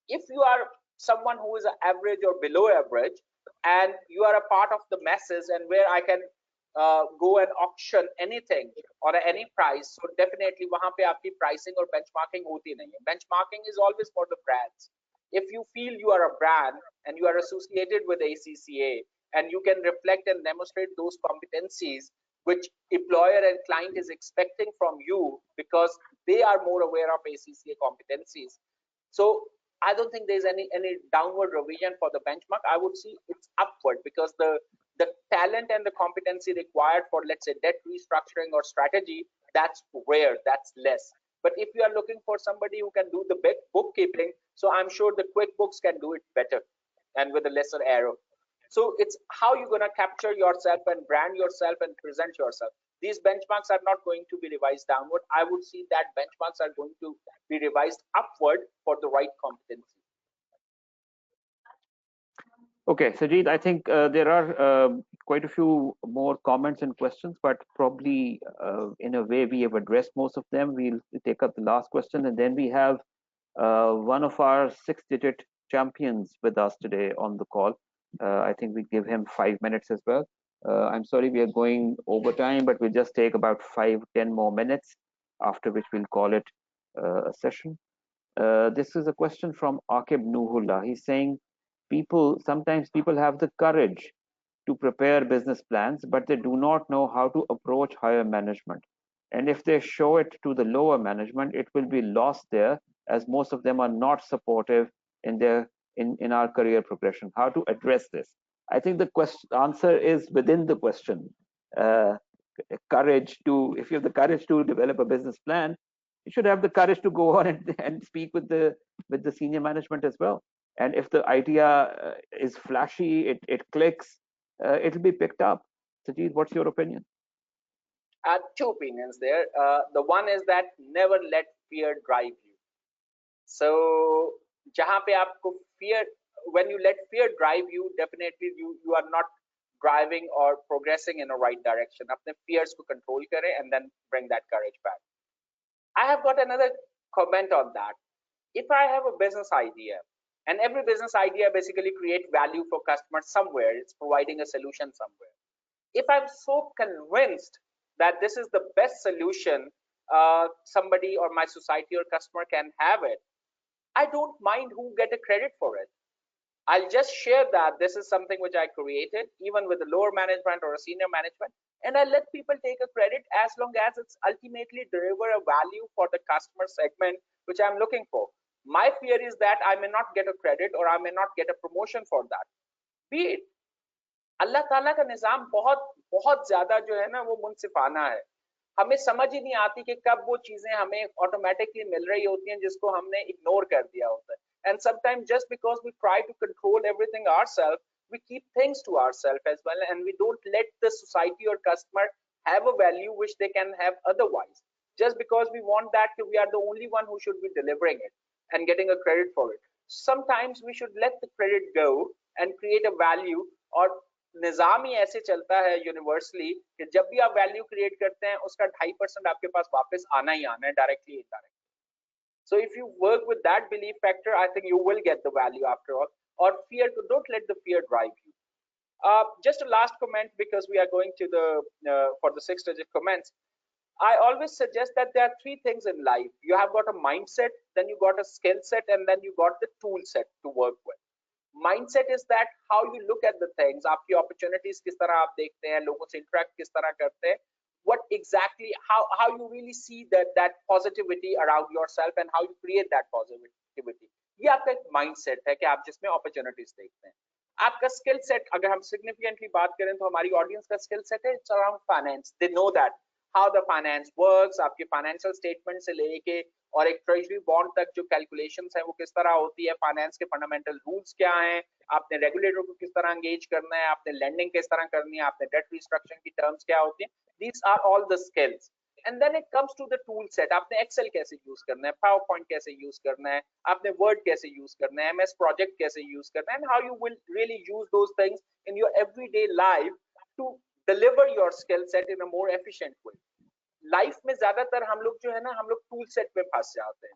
If you are someone who is average or below average, and you are a part of the masses, and where I can go and auction anything or any price, so definitely वहाँ पे आपकी pricing or benchmarking होती नहीं है. Benchmarking is always for the brands. If you feel you are a brand and you are associated with ACCA, and you can reflect and demonstrate those competencies which employer and client is expecting from you, because they are more aware of ACCA competencies. So I don't think there's any downward revision for the benchmark. I would see it's upward, because the talent and the competency required for, let's say, debt restructuring or strategy, that's rare, that's less. But if you are looking for somebody who can do the big bookkeeping, so I'm sure the QuickBooks can do it better and with a lesser error. So it's how you're going to capture yourself and brand yourself and present yourself. These benchmarks are not going to be revised downward. I would see that benchmarks are going to be revised upward for the right competency. Okay, Sajid, I think there are quite a few more comments and questions, but probably in a way we have addressed most of them. We'll take up the last question, and then we have one of our six-digit champions with us today on the call. I think we give him 5 minutes as well. I'm sorry we are going over time, but we'll just take about 5-10 more minutes, after which we'll call it a session. This is a question from Akib Nuhullah. He's saying, sometimes people have the courage to prepare business plans, but they do not know how to approach higher management. And if they show it to the lower management, it will be lost there, as most of them are not supportive in our career progression. How to address this? I think the answer is within the question. If you have the courage to develop a business plan, you should have the courage to go on and speak with the senior management as well. And if the idea is flashy, it clicks, it'll be picked up. Sajid, what's your opinion? Two opinions there. The one is that never let fear drive you. So जहाँ पे आपको fear, when you let fear drive you, definitely you are not driving or progressing in the right direction. अपने fears को control करें and then bring that courage back. I have got another comment on that. If I have a business idea, and every business idea basically creates value for customers somewhere, it's providing a solution somewhere. If I'm so convinced that this is the best solution somebody or my society or customer can have it, I don't mind who get a credit for it. I'll just share that this is something which I created, even with the lower management or a senior management, and I let people take a credit as long as it's ultimately deliver a value for the customer segment which I'm looking for. My fear is that I may not get a credit or I may not get a promotion for that. Be it अल्लाह ताला का निज़ाम बहुत बहुत ज़्यादा जो है ना वो मुनसिफाना है। हमें समझ ही नहीं आती कि कब वो चीज़ें हमें ऑटोमेटिकली मिल रही होती हैं जिसको हमने इग्नोर कर दिया होता है। And sometimes just because we try to control everything ourselves, we keep things to ourselves as well, and we don't let the society or customer have a value which they can have otherwise. Just because we want that we are the only one who should be delivering it and getting a credit for it. Sometimes we should let the credit go and create a value, और निज़ाम ही ऐसे चलता है universally कि जब भी आप value create करते हैं उसका 2.5% आपके पास वापस आना ही आना है, directly indirectly. So if you work with that belief factor, I think you will get the value after all. Or fear, don't let the fear drive you. Just a last comment, because we are going to the for the 6-digit comments. I always suggest that there are three things in life. You have got a mindset, then you got a skill set, and then you got the tool set to work with. Mindset is that how you look at the things, आपकी opportunities किस तरह आप देखते हैं, लोगों से interact किस तरह करते हैं, what exactly, how you really see that positivity around yourself and how you create that positivity. ये आपका एक mindset है कि आप जिसमें opportunities देखते हैं. आपका skill set, अगर हम significantly बात करें तो हमारी audience का skill set है it's around finance. They know that how the finance works, आपके financial statement से लेके और एक ट्रेजरी बॉन्ड तक जो कैलकुलेशंस है वो किस तरह होती है, फाइनेंस के फंडामेंटल रूल्स क्या हैं, आपने रेगुलेटर को किस तरह एंगेज करना है, आपने लेंडिंग किस तरह करनी है, आपने डेट रिस्ट्रक्चरिंग की टर्म्स क्या होती है. These are all the skills. And then it comes to the tool set. आपने एक्सेल कैसे यूज करना है, पावर पॉइंट कैसे यूज करना है, आपने वर्ड कैसे यूज करना है, एमएस प्रोजेक्ट कैसे यूज करना है, and how you will really use those things in your everyday life to deliver your skill set in a more efficient way. Life में ज्यादातर हम लोग जो है ना हम लोग टूल सेट में फंस जाते हैं.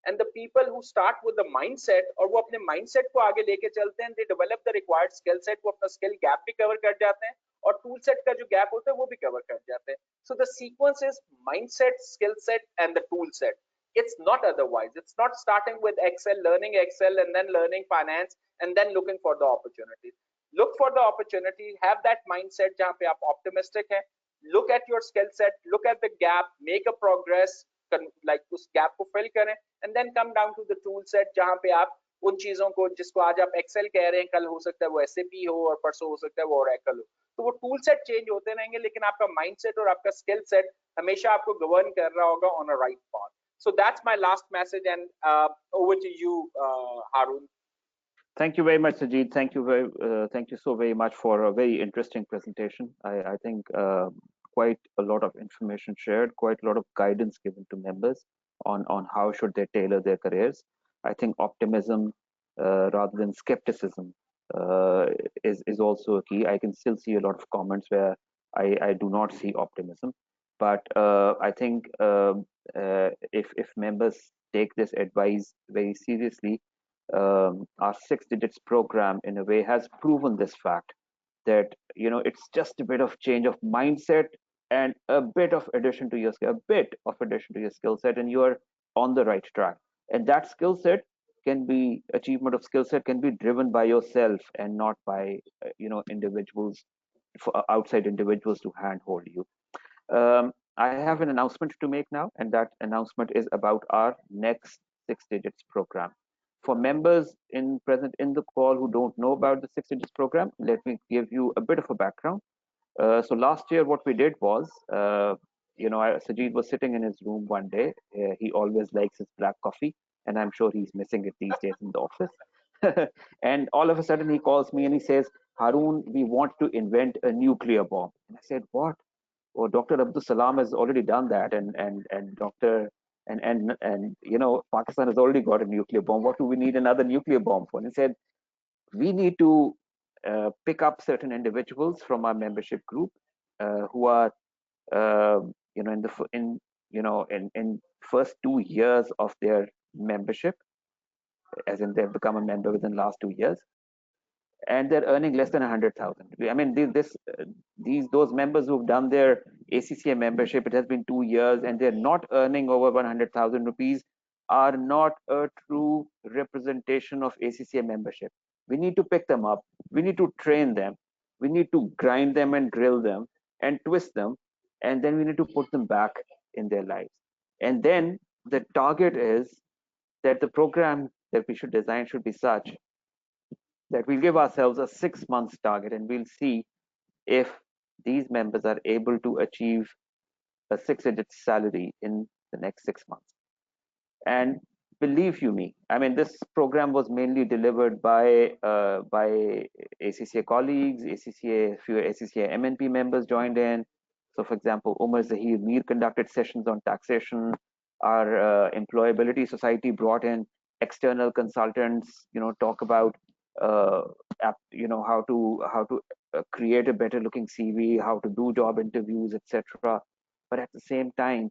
And the people who start with the mindset और वो अपने माइंडसेट को आगे लेके चलते हैं, they develop the required skill set, वो अपना स्किल गैप भी कवर कर जाते हैं और टूल सेट का जो गैप होता है वो भी कवर कर जाते हैं. So the sequence is mindset, skill set and the tool set. It's not otherwise. It's not starting with Excel, learning Excel, and then learning finance, and then looking for the opportunities. Look for the opportunity. Have that mindset जहाँ पे आप optimistic हैं. Look at your skill set. Look at the gap. Make a progress. Like उस gap को fill करें, and then come down to the tool set जहाँ पे आप उन चीजों को जिसको आज आप Excel कह रहे हैं, कल हो सकता है वो SAP हो और परसों हो सकता है वो Oracle हो. तो वो टूल सेट चेंज होते रहेंगे, लेकिन आपका माइंडसेट और आपका स्किल सेट हमेशा आपको गवर्न कर रहा होगा on a right path. So that's my last message, and over to you, Harun. Thank you very much, Sajid. Thank you so very much for a very interesting presentation. I think quite a lot of information shared, quite a lot of guidance given to members on how should they tailor their careers. I think optimism rather than skepticism is also a key. I can still see a lot of comments where I do not see optimism, but I think if members take this advice very seriously, our 6 digits program in a way has proven this fact that it's just a bit of change of mindset and a bit of addition to your skill set, and you are on the right track. And that skill set can be achievement of skill set can be driven by yourself and not by individuals, outside individuals to handhold you. I have an announcement to make now, and that announcement is about our next 6 digits program. For members present in the call who don't know about the 6 digits program, let me give you a bit of a background. So last year, what we did was, Sajid was sitting in his room one day. He always likes his black coffee, and I'm sure he's missing it these days in the office. And all of a sudden, he calls me and he says, "Harun, we want to invent a nuclear bomb." And I said, "What?" "Oh, Dr. Abdul Salam has already done that, and Dr. And Pakistan has already got a nuclear bomb. What do we need another nuclear bomb for?" And he said, "We need to pick up certain individuals from our membership group who are in the in first 2 years of their membership, as in they've become a member within last 2 years, and they're earning less than 100,000. I mean, those members who've done their ACCA membership, it has been 2 years, and they're not earning over 100,000 rupees. are not a true representation of ACCA membership. We need to pick them up. We need to train them. We need to grind them and drill them and twist them. And then we need to put them back in their lives. And then the target is that the program that we should design should be such that we'll give ourselves a 6 months target and we'll see if these members are able to achieve a six-digit salary in the next 6 months. And believe you me, I mean, this program was mainly delivered by ACCA colleagues, ACCA, few ACCA MNP members joined in. So, for example, Umar Zahir Mir conducted sessions on taxation. Our employability society brought in external consultants, talk about uh, how to create a better looking CV, how to do job interviews, etc. But at the same time,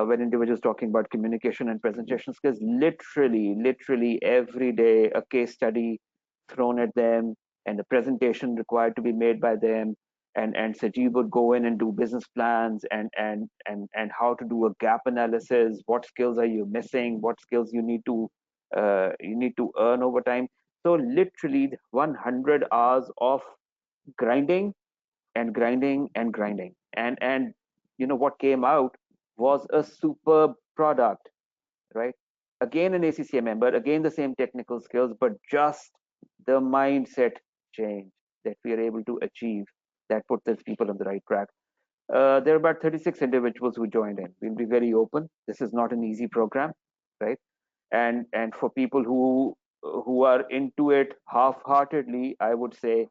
when individuals talking about communication and presentation skills, literally every day a case study thrown at them and a presentation required to be made by them. And Sajid would go in and do business plans and how to do a gap analysis. What skills are you missing? What skills you need to earn over time? So literally 100 hours of grinding and grinding and grinding. And what came out was a superb product, right? Again, an ACCA member, again the same technical skills, but just the mindset change that we are able to achieve that put these people on the right track. There are about 36 individuals who joined in. We'll be very open. This is not an easy program, right? And for people who are into it half-heartedly, I would say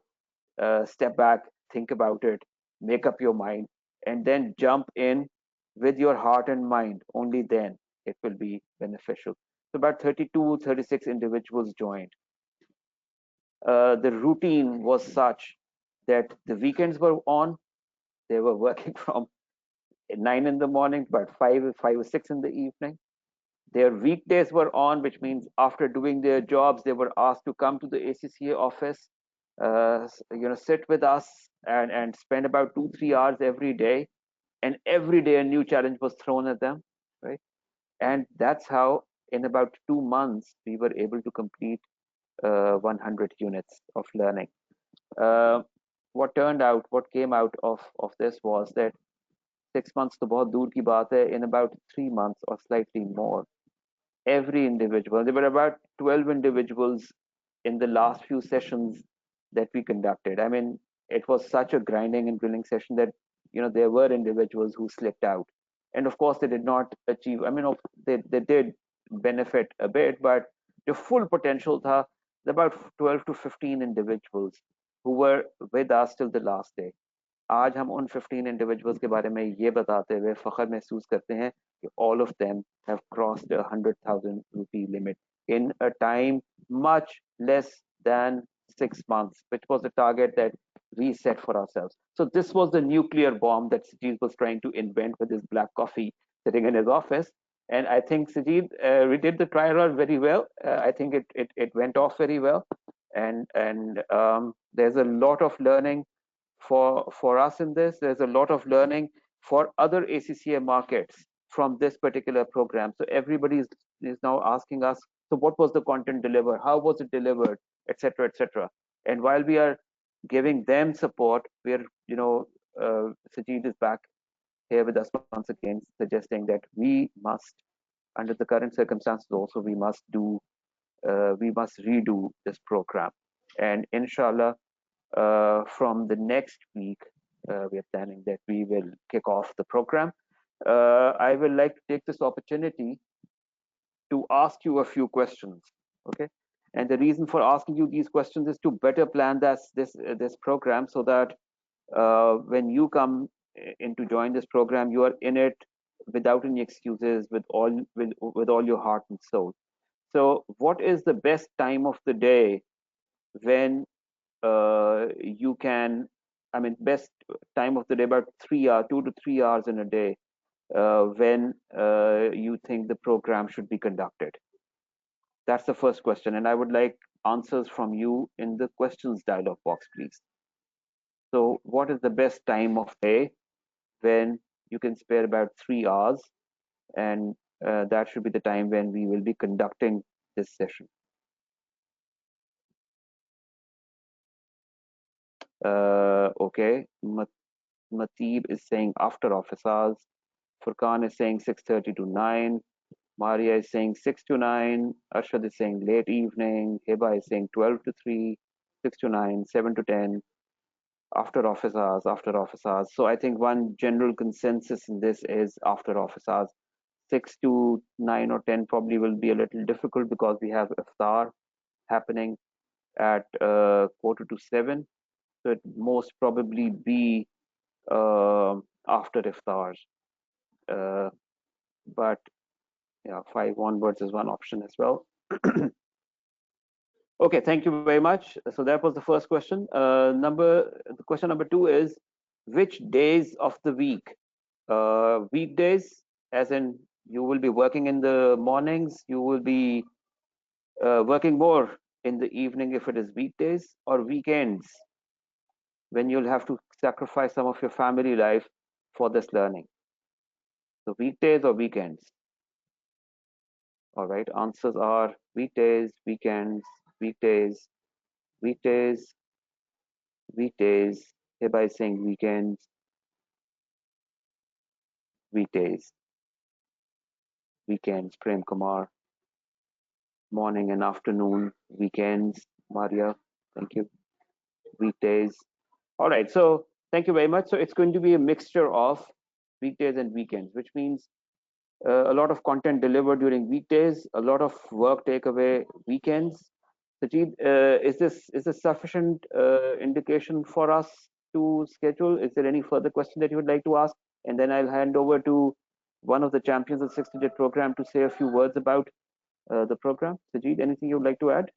step back, think about it, make up your mind, and then jump in with your heart and mind. Only then it will be beneficial. So about 32, 36 individuals joined. The routine was such that the weekends were on. They were working from 9 in the morning, about five or six in the evening. Their weekdays were on, which means after doing their jobs, they were asked to come to the ACCA office, sit with us and spend about 2, 3 hours every day. And every day a new challenge was thrown at them, right? And that's how, in about 2 months, we were able to complete 100 units of learning. Uh, what came out of this was that 6 months to bahut dur ki baat hai, in about 3 months or slightly more, every individual. There were about 12 individuals in the last few sessions that we conducted. I mean, it was such a grinding and drilling session that there were individuals who slipped out, and of course they did not achieve. I mean, they did benefit a bit, but the full potential tha about 12 to 15 individuals who were with us till the last day. आज हम उन 15 individuals के बारे में ये बताते हुए फख्र महसूस करते हैं कि all of them have crossed a 100,000 rupee limit in a time much less than 6 months, which was the target that we set for ourselves. So this was the nuclear bomb that Sajid was trying to invent with his black coffee sitting in his office. And I think Sajid, we did the trial run very well. I think it went off very well, and there's a lot of learning for us in this. There's a lot of learning for other ACCA markets from this particular program. So everybody is now asking us, so what was the content delivered? How was it delivered? Etc. Etc. And while we are giving them support, we're Sajid is back here with us once again, suggesting that we must, under the current circumstances, also we must redo this program. And inshallah, from the next week, we are planning that we will kick off the program. I will like to take this opportunity to ask you a few questions. Okay, and the reason for asking you these questions is to better plan this program so that when you come in to join this program, you are in it without any excuses, with all your heart and soul. So, what is the best time of the day when you can, I mean, best time of the day, about 3 hours, 2 to 3 hours in a day, when you think the program should be conducted? That's the first question, and I would like answers from you in the questions dialog box, please. So, what is the best time of day when you can spare about 3 hours, and that should be the time when we will be conducting this session. Okay, Matib is saying after office hours. Furkan is saying 6:30 to 9. Maria is saying 6 to 9. Arshad is saying late evening. Hiba is saying 12 to 3, 6 to 9, 7 to 10. After office hours, after office hours. So I think one general consensus in this is after office hours. 6 to 9 or 10 probably will be a little difficult because we have iftar happening at quarter to 7. So it most probably be after iftars. Uh, but yeah, 5 onwards is one option as well. Okay, thank you very much. So that was the first question. Question number 2 is which days of the week? Weekdays, as in you will be working in the mornings, you will be working more in the evening if it is weekdays, or weekends when you'll have to sacrifice some of your family life for this learning. So weekdays or weekends? All right, answers are weekdays, weekends, weekdays, weekdays, weekdays. Hereby saying weekends, weekdays, weekends. Prem Kumar, morning and afternoon, weekends. Maria, thank you. Weekdays. All right, so thank you very much. So it's going to be a mixture of weekdays and weekends, which means a lot of content delivered during weekdays, a lot of work takeaway weekends. Sajid, is this sufficient indication for us to schedule? Is there any further question that you would like to ask? And then I'll hand over to one of the champions of 6-digit program to say a few words about the program. Sajid, anything you'd like to add?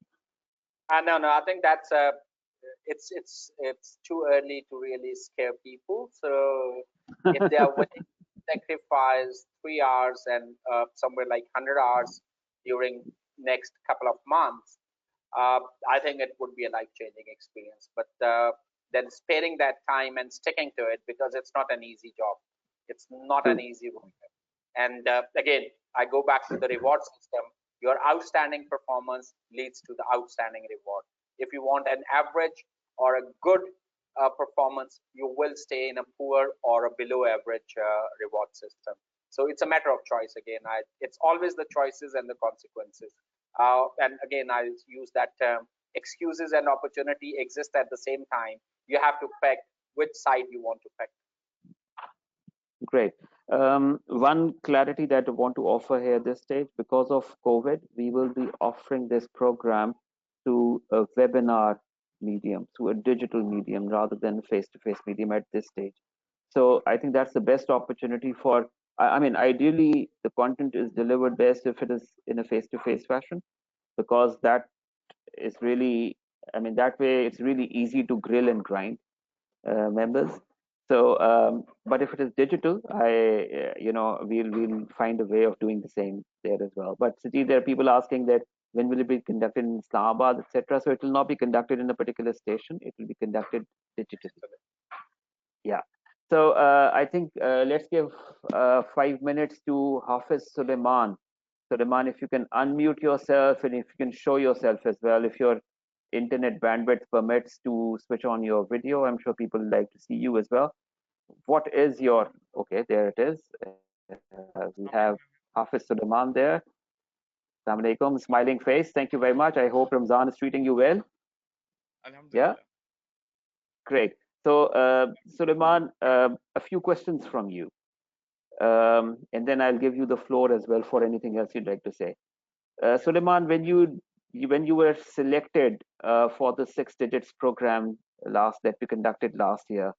No, no, I think that's it's too early to really scare people. So if they are willing to sacrifice 3 hours and somewhere like 100 hours during next couple of months, I think it would be a life-changing experience. But then sparing that time and sticking to it, because it's not an easy job. It's not an True. easy work. And again, I go back to the reward system. Your outstanding performance leads to the outstanding reward. If you want an average or a good performance, you will stay in a poor or a below average reward system. So it's a matter of choice again. It's always the choices and the consequences. And again, I use that term: excuses and opportunity exist at the same time. You have to pick which side you want to pick. Great. One clarity that I want to offer here at this stage, because of COVID, we will be offering this program to a webinar medium, to a digital medium rather than face-to-face medium at this stage. So I think that's the best opportunity for, I mean, ideally the content is delivered best if it is in a face-to-face fashion, because that is really, I mean, that way it's really easy to grill and grind members. So, but if it is digital, we'll find a way of doing the same there as well. But Sajid, there are people asking that when will it be conducted in Islamabad, etc. So it will not be conducted in a particular station. It will be conducted digitally. Yeah. So I think let's give 5 minutes to Hafiz Suleiman. Suleiman, if you can unmute yourself and if you can show yourself as well, if your internet bandwidth permits to switch on your video, I'm sure people like to see you as well. What is your, okay, there it is. We have Hafiz Suleiman there. Assalamu alaikum, smiling face. Thank you very much. I hope Ramzan is treating you well. Yeah, Alhamdulillah. great. So, Suleiman, a few questions from you. And then I'll give you the floor as well for anything else you'd like to say. Suleiman, when you were selected for the 6 digits program that we conducted last year,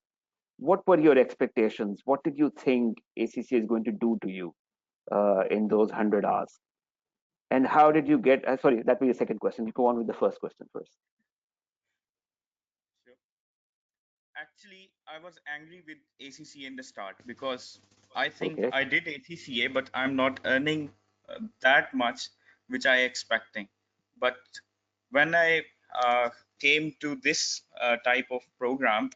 what were your expectations? What did you think ACC is going to do to you in those 100 hours? And how did you get? Sorry, that was your second question. You go on with the first question first. Sure. Actually, I was angry with ACCA in the start because I think Okay. I did ACCA, but I'm not earning that much which I expecting. But when I came to this type of program,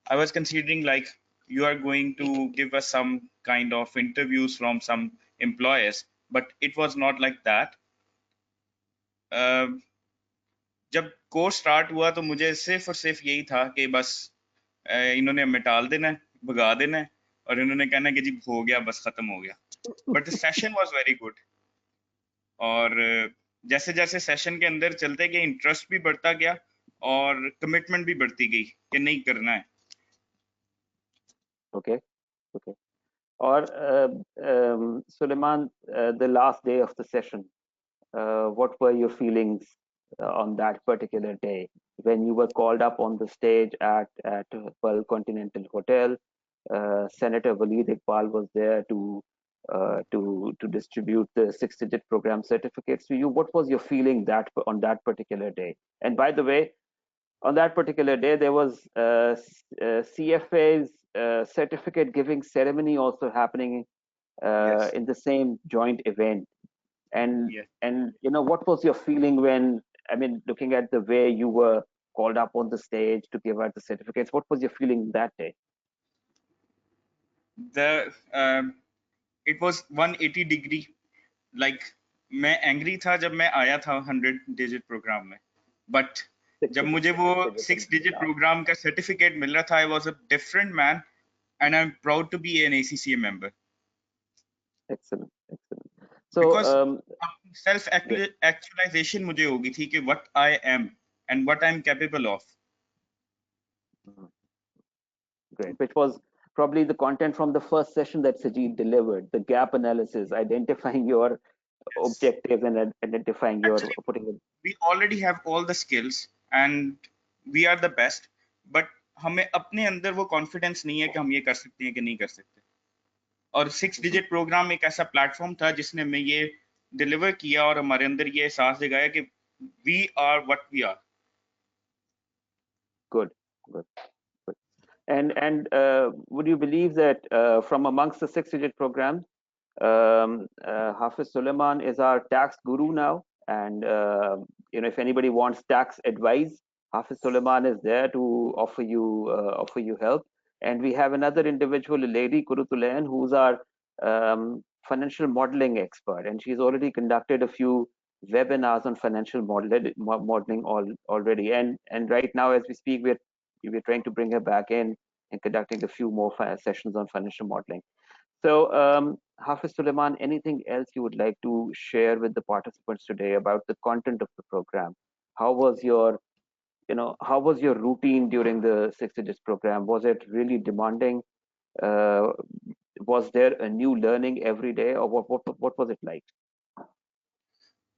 I was considering like you are going to give us some kind of interviews from some employers, but it was not like that. जब course start हुआ तो मुझे सिर्फ और सिर्फ यही था कि बस इन्होंने हमें टाल देना है, भगा देना है, और इन्होंने कहना है कि जी हो गया, बस खत्म हो गया. But the session was very good. और जैसे जैसे सेशन के अंदर चलते गए इंटरेस्ट भी बढ़ता गया और कमिटमेंट भी बढ़ती गई कि नहीं करना है. Okay, okay. Or Suleiman, the last day of the session, what were your feelings on that particular day when you were called up on the stage at Pearl Continental Hotel? Senator Waleed Iqbal was there to distribute the six-digit program certificates to you. What was your feeling that on that particular day? And by the way, on that particular day, there was CFA's certificate giving ceremony also happening Yes. in the same joint event. And Yes. you know, what was your feeling when, I mean, looking at the way you were called up on the stage to give out the certificates, what was your feeling that day? The it was 180 degree. Like मैं angry था जब मैं आया था 100 digit programme में, but जब मुझे वो 6 डिजिट प्रोग्राम का सर्टिफिकेट मिल रहा था, I was a different man and I am proud to be an ACCA member. Excellent, excellent. So, because self actualisation मुझे होगी थी कि what I am and what I am capable of. great, which was probably the content from the first session that Sajid delivered, the gap analysis, identifying your objectives and identifying your Actually, putting it. we already have all the skills and we are the best, but हमें अपने अंदर वो confidence नहीं है कि हम ये कर सकते हैं कि नहीं कर सकते. और 6 डिजिट प्रोग्राम एक ऐसा प्लेटफॉर्म था जिसने हमें ये डिलीवर किया और हमारे अंदर ये एहसास जगाया कि we are what we are. Good, good, good. And would you believe that from amongst the six-digit program, Hafiz Suleiman is our tax guru now, and you know, if anybody wants tax advice, Hafiz Suleiman is there to offer you help. And we have another individual, a lady Kurutulayan, who's our financial modeling expert, and she's already conducted a few webinars on financial modeling already. And right now, as we speak, we're trying to bring her back in and conducting a few more sessions on financial modeling. So, Hafiz Suleiman, anything else you would like to share with the participants today about the content of the program? How was your, you know, how was your routine during the six digits program? Was it really demanding? Uh, was there a new learning every day, or what was it like?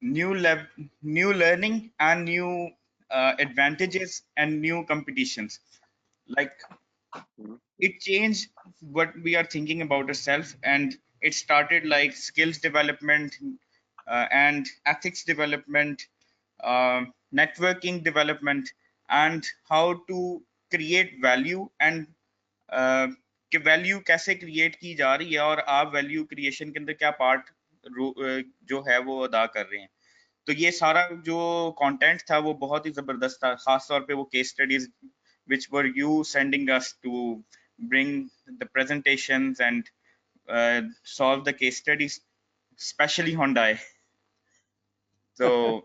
New learning and new advantages and new competitions. Like it changed what we are thinking about ourselves, and it started like skills development and ethics development, networking development, and how to create value and कि value कैसे create की जा रही है और आप value creation के अंदर क्या पार्ट जो है वो अदा कर रहे हैं. तो ये सारा जो कंटेंट था वो बहुत ही जबरदस्त था, खास तौर पे वो case studies which were you sending us to bring the presentations and solve the case studies, especially Hyundai. So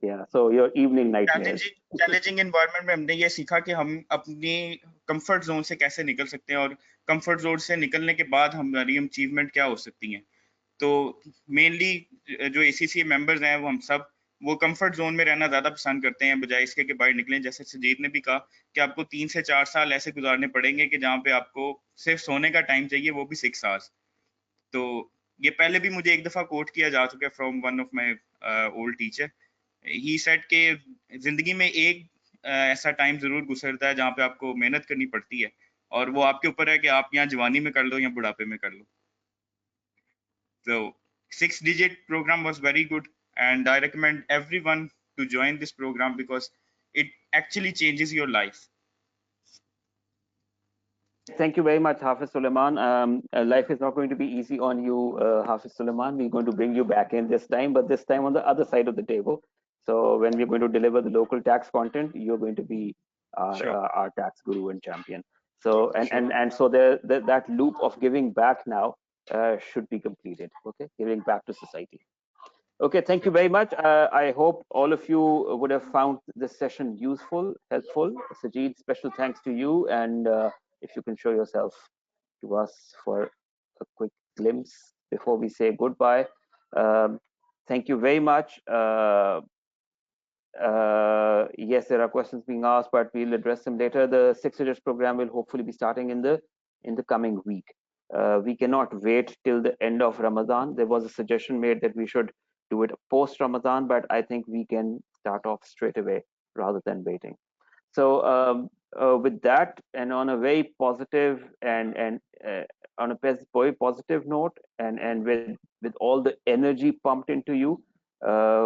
Yeah. So your evening nightmares. Challenging environment में हमने ये सीखा कि हम अपनी कंफर्ट जोन से कैसे निकल सकते हैं और कंफर्ट जोन से निकलने के बाद हमारी अचीवमेंट क्या हो सकती हैं. तो मेनली जो एसीसी मेंबर्स हैं वो हम सब वो कंफर्ट जोन में रहना ज्यादा पसंद करते हैं बजाय इसके कि बाहर निकलें. जैसे सुजीत ने भी कहा कि आपको 3 से 4 साल ऐसे गुजारने पड़ेंगे कि जहाँ पे आपको सिर्फ सोने का टाइम चाहिए, वो भी 6 आवर्स. तो ये पहले भी मुझे एक दफा कोट किया जा चुका है from one of my old teacher. He said के जिंदगी में एक ऐसा टाइम जरूर गुजरता है जहाँ पे आपको मेहनत करनी पड़ती है और वो आपके ऊपर है कि आप यहाँ जवानी में कर लो या बुढ़ापे में कर लो. So 6 digit program was very good and I recommend everyone to join this program because it actually changes your life. Thank you very much, Hafiz Suleiman. Life is not going to be easy on you, Hafiz Suleiman. We're going to bring you back in this time, but this time on the other side of the table. So when we're going to deliver the local tax content, you're going to be Sure. our tax guru and champion. So Sure. and so that loop of giving back now should be completed. Okay, giving back to society. Okay, thank you very much. I hope all of you would have found this session useful, helpful. Sajid, special thanks to you. And if you can show yourself to us for a quick glimpse before we say goodbye. Thank you very much. Yes, there are questions being asked, but we'll address them later. The Six Digits program will hopefully be starting in the coming week. We cannot wait till the end of Ramadan. There was a suggestion made that we should do it post Ramadan, but I think we can start off straight away rather than waiting. So with that, and on a very positive and on a very positive note, and with all the energy pumped into you,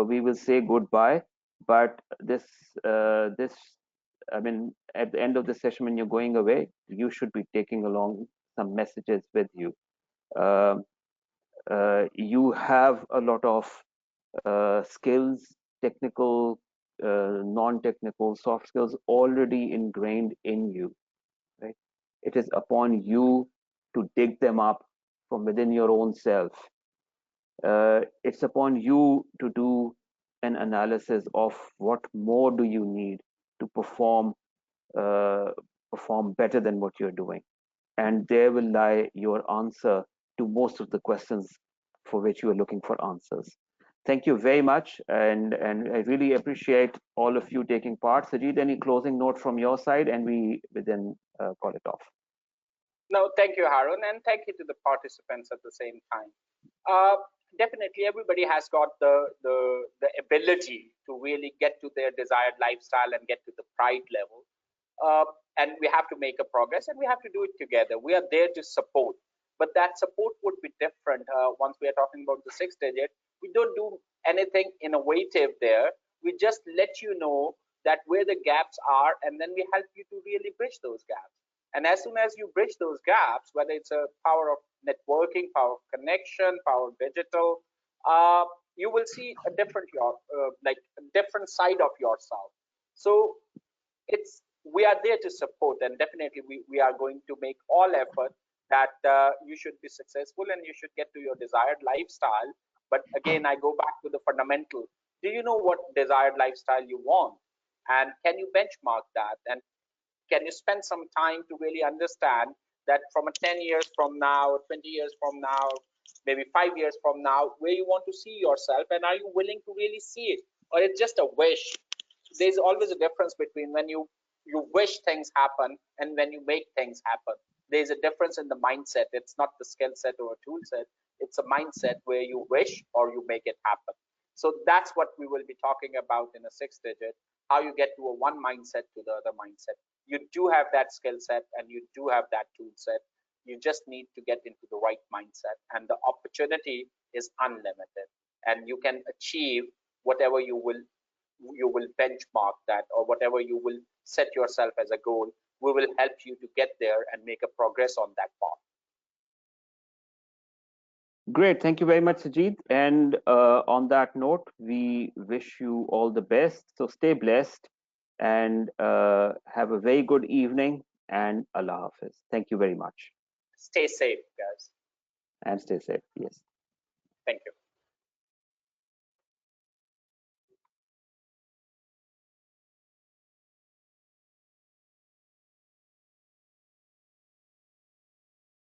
we will say goodbye. But this, I mean, at the end of the session, when you're going away, you should be taking along some messages with you. You have a lot of skills, technical, non-technical, soft skills already ingrained in you, right? It is upon you to dig them up from within your own self. It's upon you to do an analysis of what more do you need to uh, perform better than what you're doing, and there will lie your answer to most of the questions for which you are looking for answers. Thank you very much, and I really appreciate all of you taking part. Sajid, any closing note from your side, and we then call it off. No, thank you, Harun, and thank you to the participants at the same time. Uh, Definitely, everybody has got the ability to really get to their desired lifestyle and get to the pride level. Uh, and we have to make a progress, and we have to do it together. We are there to support, but that support would be different once we are talking about the six digit. We don't do anything innovative there. We just let you know that where the gaps are, and then we help you to really bridge those gaps. And as soon as you bridge those gaps, whether it's a power of networking, power of connection, power of digital, you will see a different like a different side of yourself. So it's we are there to support, and definitely we are going to make all effort that you should be successful and you should get to your desired lifestyle. But again, I go back to the fundamental. Do you know what desired lifestyle you want, and can you benchmark that, and can you spend some time to really understand that from a 10 years from now, 20 years from now, maybe 5 years from now, where you want to see yourself, and are you willing to really see it, or it's just a wish? There's always a difference between when you wish things happen and when you make things happen. There's a difference in the mindset. It's not the skill set or a tool set. It's a mindset where you wish or you make it happen. So that's what we will be talking about in a six digit, how you get to a one mindset to the other mindset. You do have that skill set and you do have that tool set. You just need to get into the right mindset, and the opportunity is unlimited, and you can achieve whatever you will benchmark that, or whatever you will set yourself as a goal. We will help you to get there and make a progress on that path. Great. Thank you very much, Sajid. And on that note, we wish you all the best. So stay blessed and have a very good evening, and Allah Hafiz. Thank you very much. Stay safe, guys. And stay safe. Yes. Thank you.